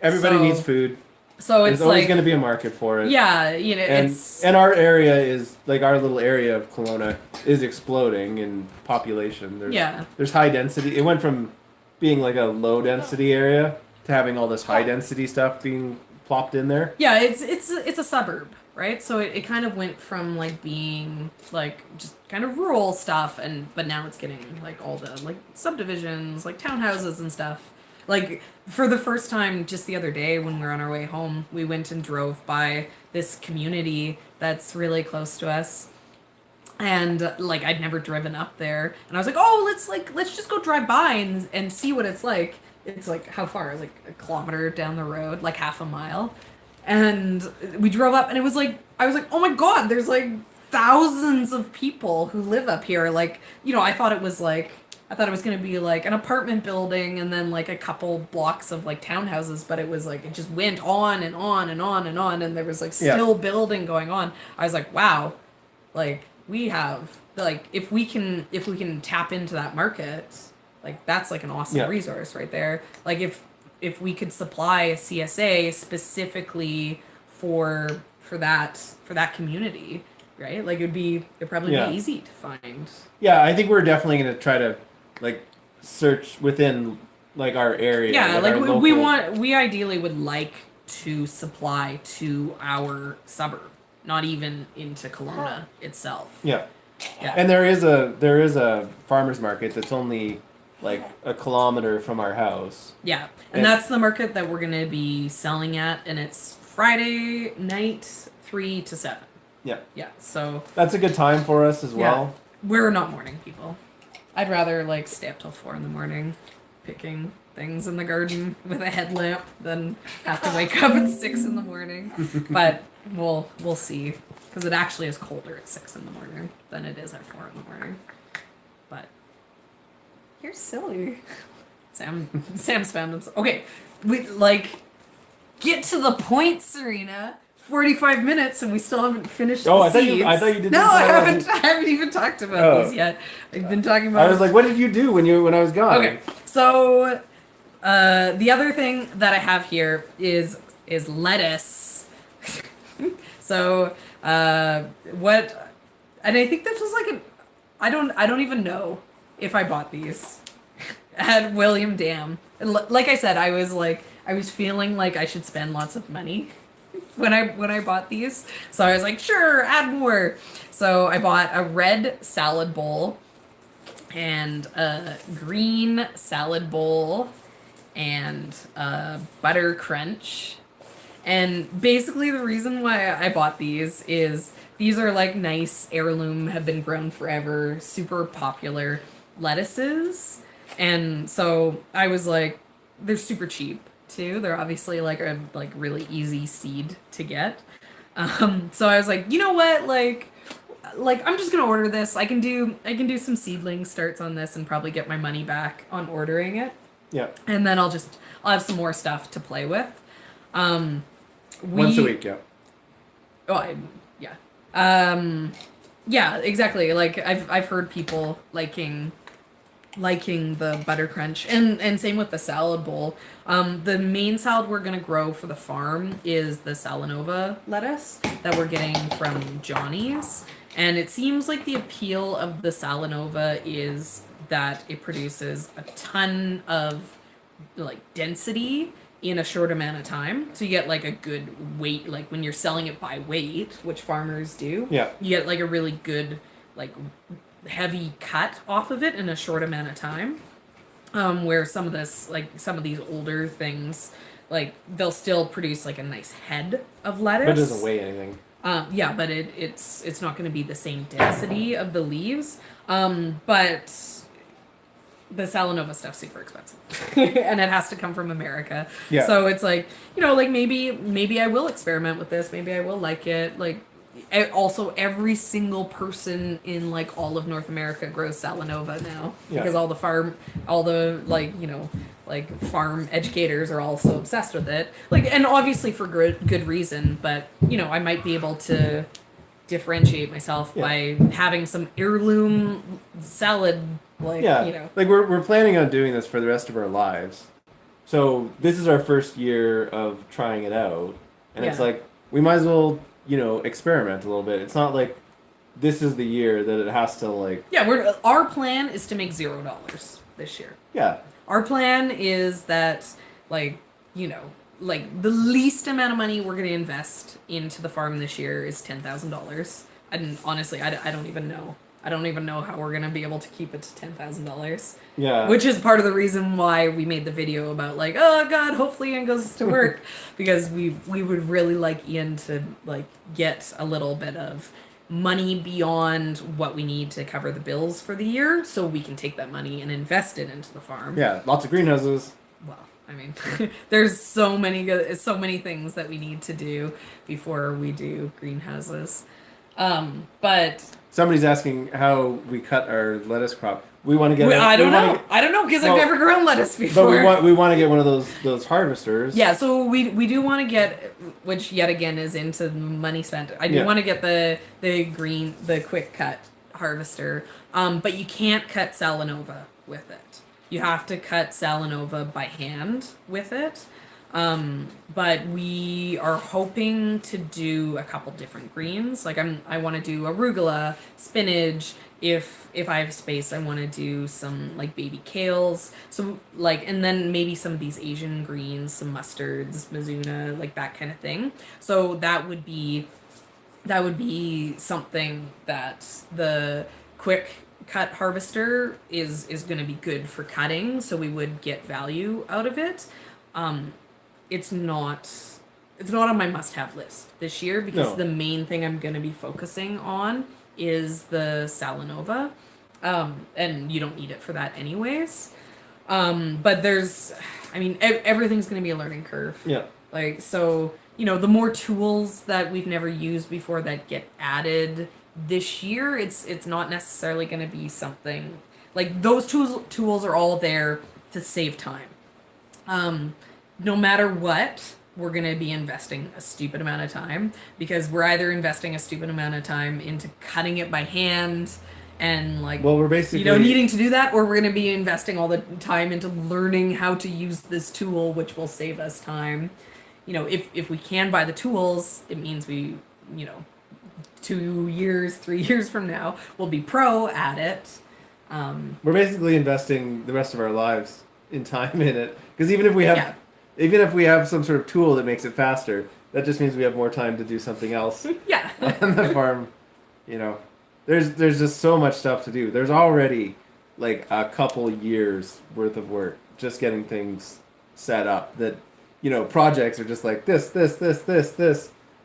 Everybody needs food. So There's it's always like going to be a market for it. Yeah, and our area is like our little area of Kelowna is exploding in population. There's high density. It went from being like a low density area to having all this high density stuff being plopped in there. Yeah, it's a suburb, right? So it kind of went from like being like just kind of rural stuff, but now it's getting like all the like subdivisions, like townhouses and stuff. Like for the first time just the other day when we were on our way home, we went and drove by this community that's really close to us. And like I'd never driven up there, and I was like, "Oh, let's just go drive by and see what it's like." It's like how far? Like a kilometer down the road, like half a mile. And we drove up, and it was like I was like, "Oh my god, there's like thousands of people who live up here." Like, I thought it was going to be like an apartment building and then like a couple blocks of like townhouses, but it was like it just went on and on and on and on, and there was like still building going on. I was like, "Wow." Like we have like if we can tap into that market, like that's like an awesome resource right there. Like if we could supply a CSA specifically for that community, right? Like it'd probably be easy to find. Yeah, I think we're definitely gonna try to like search within like our area. Yeah, like we ideally would like to supply to our suburb, not even into Kelowna itself. Yeah. And there is a farmer's market that's only like a kilometer from our house. Yeah. And that's the market that we're going to be selling at, and it's Friday night 3 to 7. Yeah. Yeah. So that's a good time for us as well. We're not morning people. I'd rather like stay up till 4 in the morning picking things in the garden with a headlamp than have to wake up at 6 in the morning. But we'll see, because it actually is colder at 6 in the morning than it is at 4 in the morning. But you're silly. Sam's found himself. Okay, we get to the point, Serena. 45 minutes and we still haven't finished the seeds. I thought you did. No, I haven't even talked about these yet. I've been talking about. I was like, what did you do when I was gone? Okay, so the other thing that I have here is lettuce. So what? And I think this was like I don't even know if I bought these at William Dam. Like I said, I was feeling like I should spend lots of money when I bought these. So I was like, sure, add more. So I bought a red salad bowl and a green salad bowl and a butter crunch. And basically the reason why I bought these is these are like nice heirloom, have been grown forever, super popular lettuces. And so I was like, they're super cheap too. They're obviously like a really easy seed to get. So I was like, you know what, like I'm just gonna order this. I can do some seedling starts on this and probably get my money back on ordering it. Yeah. And then I'll have some more stuff to play with. Once a week, yeah. Oh, yeah. Yeah, exactly. Like I've heard people liking the butter crunch and same with the salad bowl. The main salad we're gonna grow for the farm is the Salanova lettuce that we're getting from Johnny's, and it seems like the appeal of the Salanova is that it produces a ton of like density in a short amount of time. So you get like a good weight, like when you're selling it by weight, which farmers do. Yeah. You get like a really good like heavy cut off of it in a short amount of time. Where some of these older things, like they'll still produce like a nice head of lettuce. But it doesn't weigh anything. Yeah, but it's not going to be the same density of the leaves. But the Salanova stuff's super expensive, and it has to come from America. Yeah. So it's like, like maybe I will experiment with this. Maybe I will like it. Like, also every single person in like all of North America grows Salanova now, because all the like farm educators are all so obsessed with it. Like, and obviously for good reason, but you know, I might be able to differentiate myself by having some heirloom salad, like, you know. Like we're planning on doing this for the rest of our lives. So this is our first year of trying it out, and it's like we might as well, you know, experiment a little bit. It's not like this is the year that it has to like. Yeah, our plan is to make $0 this year. Yeah. Our plan is that, like, you know, like the least amount of money we're going to invest into the farm this year is $10,000. And honestly, I don't even know. I don't even know how we're going to be able to keep it to $10,000. Yeah. Which is part of the reason why we made the video about, like, oh God, hopefully Ian goes to work. Because we would really like Ian to, like, get a little bit of money beyond what we need to cover the bills for the year, so we can take that money and invest it into the farm. Yeah, lots of greenhouses. Well, I mean, there's so many things that we need to do before we do greenhouses. But somebody's asking how we cut our lettuce crop. We want to get. I don't know because I've never grown lettuce before. But we want to get one of those harvesters. Yeah, so we do want to get, which yet again is into money spent. I do want to get the quick cut harvester. But you can't cut Salanova with it. You have to cut Salanova by hand with it. But we are hoping to do a couple different greens. Like I want to do arugula, spinach. If I have space, I want to do some like baby kales. So like, and then maybe some of these Asian greens, some mustards, mizuna, like that kind of thing. So that would be something that the quick cut harvester is going to be good for cutting. So we would get value out of it. It's not on my must-have list this year because the main thing I'm going to be focusing on is the Salanova, and you don't need it for that anyways. But everything's going to be a learning curve. Yeah. Like, so, you know, the more tools that we've never used before that get added this year, it's not necessarily going to be something like those tools are all there to save time. No matter what, we're going to be investing a stupid amount of time because we're either investing a stupid amount of time into cutting it by hand and like, well, we're basically, you know, needing to do that, or we're going to be investing all the time into learning how to use this tool, which will save us time. You know, if we can buy the tools, it means we, you know, 2 years, 3 years from now, we'll be pro at it. We're basically investing the rest of our lives in time in it because even if we have some sort of tool that makes it faster, that just means we have more time to do something else. Yeah. On the farm, you know, there's just so much stuff to do. There's already like a couple years worth of work just getting things set up that, you know, projects are just like this,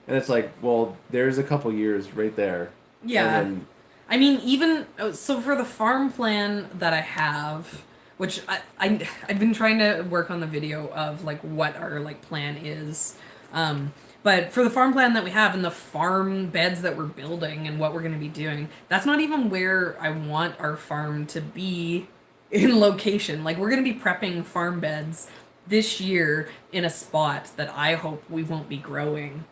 and it's like, well, there's a couple years right there. Yeah. And then, I mean, even so for the farm plan that I have, which I've been trying to work on the video of like what our like plan is, but for the farm plan that we have and the farm beds that we're building and what we're going to be doing, that's not even where I want our farm to be in location. Like, we're going to be prepping farm beds this year in a spot that I hope we won't be growing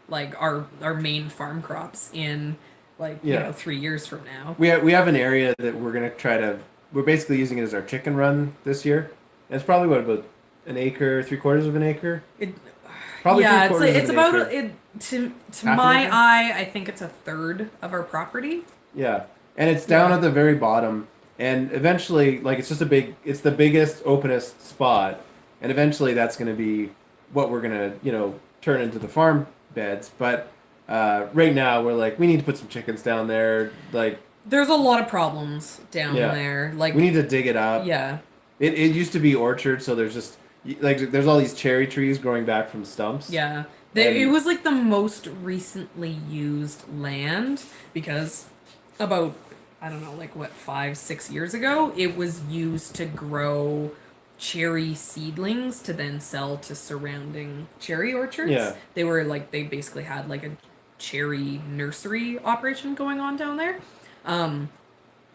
like our main farm crops in like, you know, 3 years from now. We have an area that we're going to we're basically using it as our chicken run this year. And it's probably about an acre, 3/4 of an acre. Probably it's about acre. To my eye, I think it's a third of our property. Yeah, and it's down at the very bottom, and eventually, like, it's the biggest, openest spot, and eventually that's going to be what we're gonna, you know, turn into the farm beds. But right now, we're like, we need to put some chickens down there, like. There's a lot of problems down there. Like, we need to dig it up. Yeah. It used to be orchard, so there's just like there's all these cherry trees growing back from stumps. Yeah. It was like the most recently used land because about, I don't know, like what, 5-6 years ago, it was used to grow cherry seedlings to then sell to surrounding cherry orchards. Yeah. They basically had like a cherry nursery operation going on down there.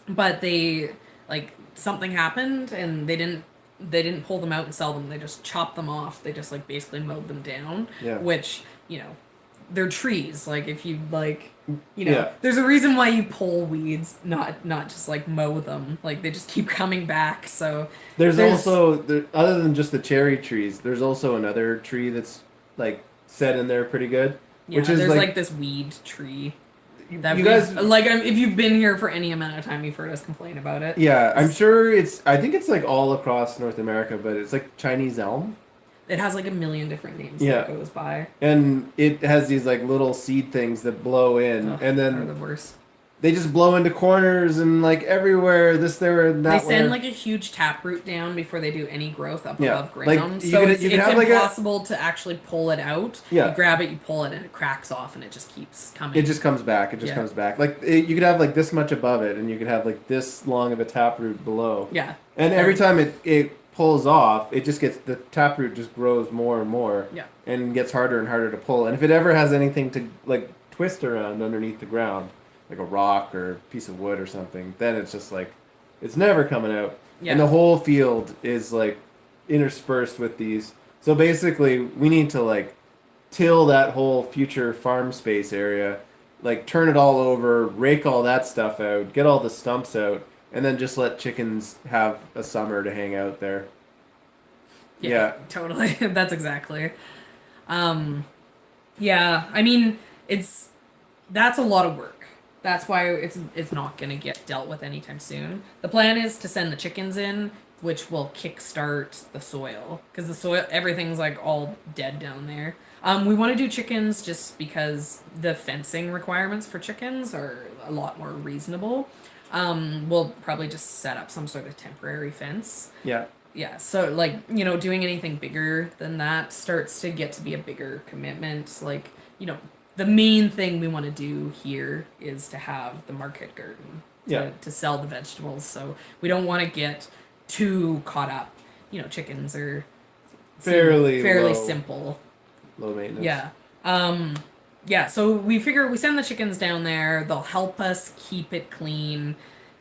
But they, like, something happened and they didn't they didn't pull them out and sell them. They just chopped them off. They just like basically mowed them down. Yeah. Which, you know, they're trees. Like if you like, you know, Yeah. there's a reason why you pull weeds, not just like mow them. Like they just keep coming back. So There's also other than just the cherry trees, there's also another tree that's like set in there pretty good, yeah, which is there's like this weed tree. That you guys like if you've been here for any amount of time, you've heard us complain about it. Yeah, I'm sure I think it's like all across North America, but it's like Chinese elm. It has like a million different names Yeah. that it goes by. And it has these like little seed things that blow in, Ugh, and they're then the worst. they just blow into corners and like everywhere, this, there, and that. They send like a huge taproot down before they do any growth up Yeah, above like, ground. you So could- it's you could have, like, impossible to actually pull it out. Yeah. You grab it, you pull it, and it cracks off, and it just keeps coming. It just comes back. It just Yeah. comes back. Like you could have like this much above it, and you could have like this long of a taproot below. Yeah. And every time it pulls off, it just gets the taproot just grows more and more. Yeah. And gets harder and harder to pull. And if it ever has anything to like twist around underneath the ground, like a rock or a piece of wood or something, then it's just like it's never coming out. Yeah. And the whole field is like interspersed with these. So basically, we need to like till that whole future farm space area, like turn it all over, rake all that stuff out, get all the stumps out, and then just let chickens have a summer to hang out there. Yeah. Totally. That's exactly. Yeah, I mean, that's a lot of work. That's why it's not going to get dealt with anytime soon. The plan is to send the chickens in, which will kickstart the soil, because the soil, everything's like all dead down there. We want to do chickens just because the fencing requirements for chickens are a lot more reasonable. We'll probably just set up some sort of temporary fence. Yeah. Yeah, so like, you know, doing anything bigger than that starts to get to be a bigger commitment. Like, you know, the main thing we want to do here is to have the market garden to sell the vegetables. So we don't want to get too caught up. You know, chickens are fairly low, simple. Low maintenance. Yeah. Yeah, so we figure we send the chickens down there, they'll help us keep it clean,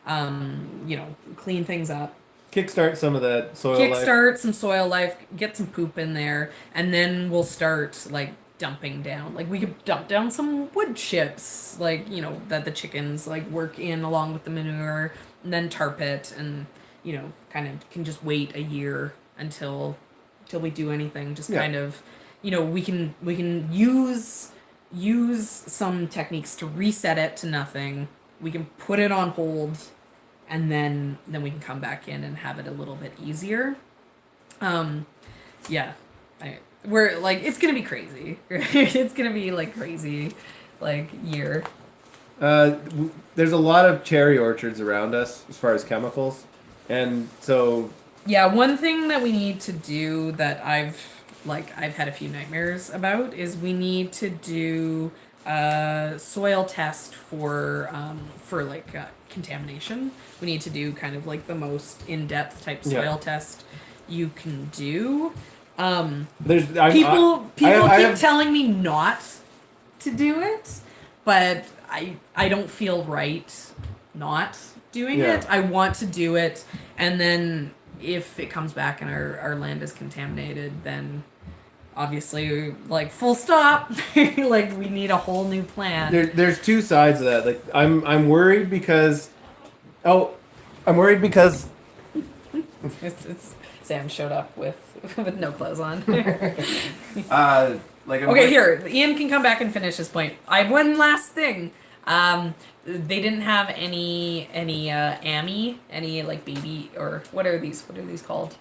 you know, clean things up. Kickstart some of that soil life. Kickstart some soil life, get some poop in there, and then we'll start like dumping down. Like we could dump down some wood chips, like, you know, that the chickens like work in along with the manure, and then tarp it, and, you know, kind of can just wait a year until we do anything. Just kind of, you know, we can use some techniques to reset it to nothing. We can put it on hold, and then we can come back in and have it a little bit easier. Yeah, we're like, it's gonna be crazy. It's gonna be like crazy, like year. There's a lot of cherry orchards around us as far as chemicals, and so Yeah, one thing that we need to do that I've had a few nightmares about is we need to do a soil test for contamination. We need to do kind of like the most in-depth type soil test you can do. People keep telling me not to do it, but I don't feel right not doing it. I want to do it, and then if it comes back and our land is contaminated, then obviously, like, full stop. Like, we need a whole new plan. There's two sides of that. Like, I'm worried because it's Sam showed up with no clothes on. okay, here, Ian can come back and finish his point. I have one last thing. They didn't have any AMI, any like baby, or what are these called?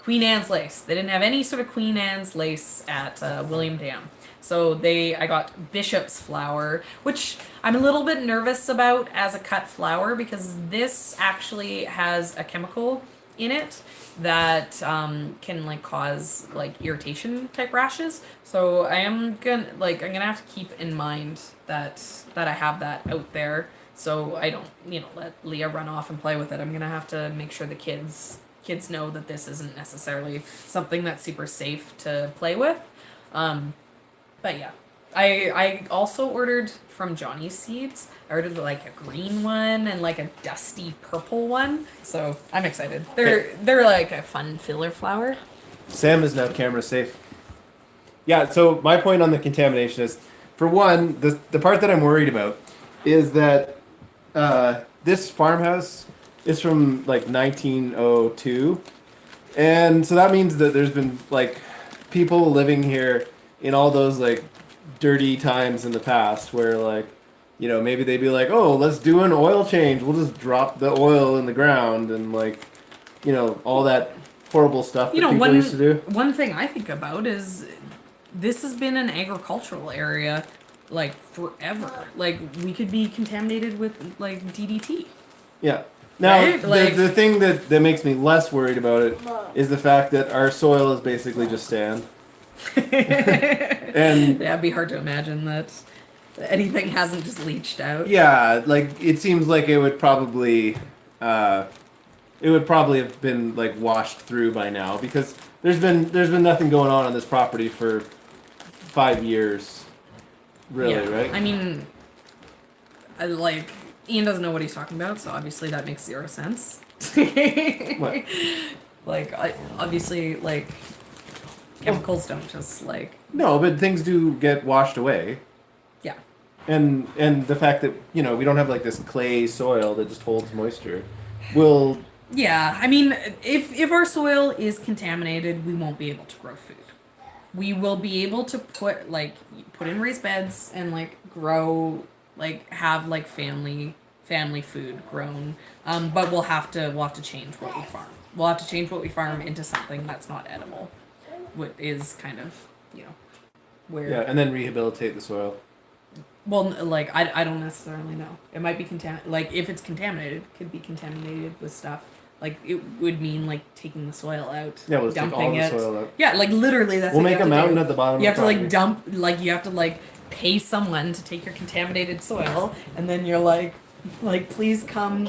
Queen Anne's lace. They didn't have any sort of Queen Anne's lace at William Dam. So I got Bishop's flour, which I'm a little bit nervous about as a cut flour, because this actually has a chemical in it that can like cause like irritation type rashes. So I'm gonna have to keep in mind that I have that out there, so I don't, you know, let Leah run off and play with it. I'm gonna have to make sure the kids know that this isn't necessarily something that's super safe to play with. But yeah. I also ordered from Johnny's Seeds. I ordered like a green one and like a dusty purple one. So I'm excited. They're like a fun filler flower. Sam is now camera safe. Yeah, so my point on the contamination is, for one, the part that I'm worried about is that this farmhouse is from like 1902, and so that means that there's been like people living here in all those like dirty times in the past where like, you know, maybe they'd be like, oh, let's do an oil change. We'll just drop the oil in the ground and like, you know, all that horrible stuff that people used to do. One thing I think about is this has been an agricultural area like forever. Like we could be contaminated with like DDT. Yeah. Now, right? Like, the thing that makes me less worried about it is the fact that our soil is basically just sand. And yeah, it'd be hard to imagine that anything hasn't just leached out. Yeah, like it seems like it would probably have been like washed through by now because there's been nothing going on this property for 5 years, really, yeah. right? I mean, like Ian doesn't know what he's talking about, so obviously that makes 0 sense. What? Like, obviously, like chemicals don't just like. No, but things do get washed away. Yeah. And the fact that, you know, we don't have like this clay soil that just holds moisture will. Yeah, I mean, if our soil is contaminated, we won't be able to grow food. We will be able to put in raised beds and like grow, like have like family food grown. But we'll have to change what we farm. We'll have to change what we farm into something that's not edible. What is kind of, you know, where. Yeah, and then rehabilitate the soil. Well, like I don't necessarily know. It might be like if it's contaminated, it could be contaminated with stuff. Like it would mean like taking the soil out, yeah, we'll take all the soil out. Yeah, like literally that's. We'll what make a mountain at the bottom. You have to like dump, like you have to like pay someone to take your contaminated soil, and then you're like please come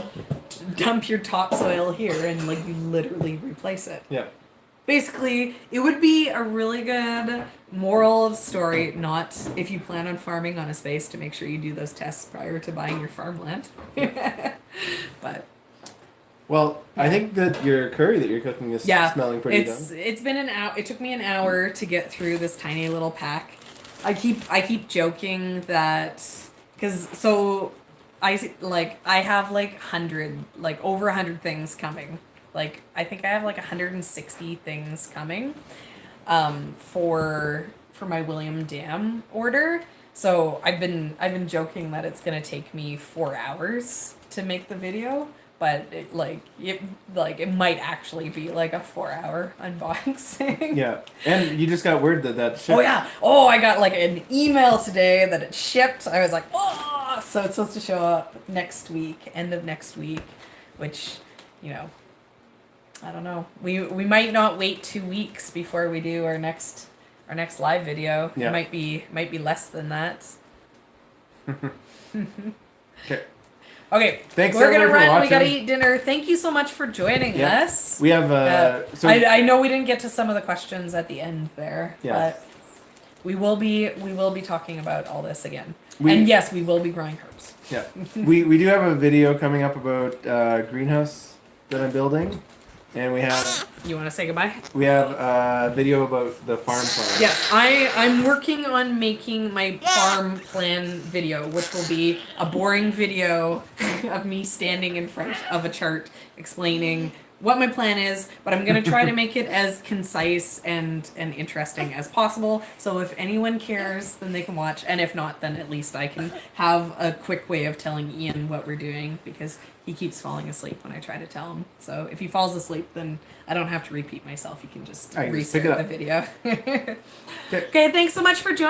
dump your topsoil here, and like you literally replace it. Yeah. Basically, it would be a really good moral of the story, not if you plan on farming on a space to make sure you do those tests prior to buying your farmland. But. Well, I think that your curry that you're cooking is smelling pretty done. It's been an hour. It took me an hour to get through this tiny little pack. I keep joking that because I have over 100 things coming. Like I think I have like 160 things coming, for my William Dam order. So I've been joking that it's gonna take me 4 hours to make the video. But it might actually be like a 4-hour unboxing. Yeah, and you just got word that shipped. Oh yeah. Oh, I got like an email today that it shipped. I was like, oh, so it's supposed to show up next week, end of next week, which, you know, I don't know. We might not wait 2 weeks before we do our next live video. Yeah. It might be less than that. Okay. Okay, thanks. We're gonna run. Watching. We gotta eat dinner. Thank you so much for joining us. We have. I know we didn't get to some of the questions at the end there, but we will be talking about all this again. And yes, we will be growing herbs. Yeah, we do have a video coming up about greenhouse that I'm building, and we have. You want to say goodbye? We have a video about the farm plan. Yes, I'm working on making my farm plan video, which will be a boring video of me standing in front of a chart explaining what my plan is, but I'm going to try to make it as concise and interesting as possible. So if anyone cares, then they can watch, and if not, then at least I can have a quick way of telling Ian what we're doing, because he keeps falling asleep when I try to tell him. So if he falls asleep, then I don't have to repeat myself. You can just restart the video. Okay, thanks so much for joining.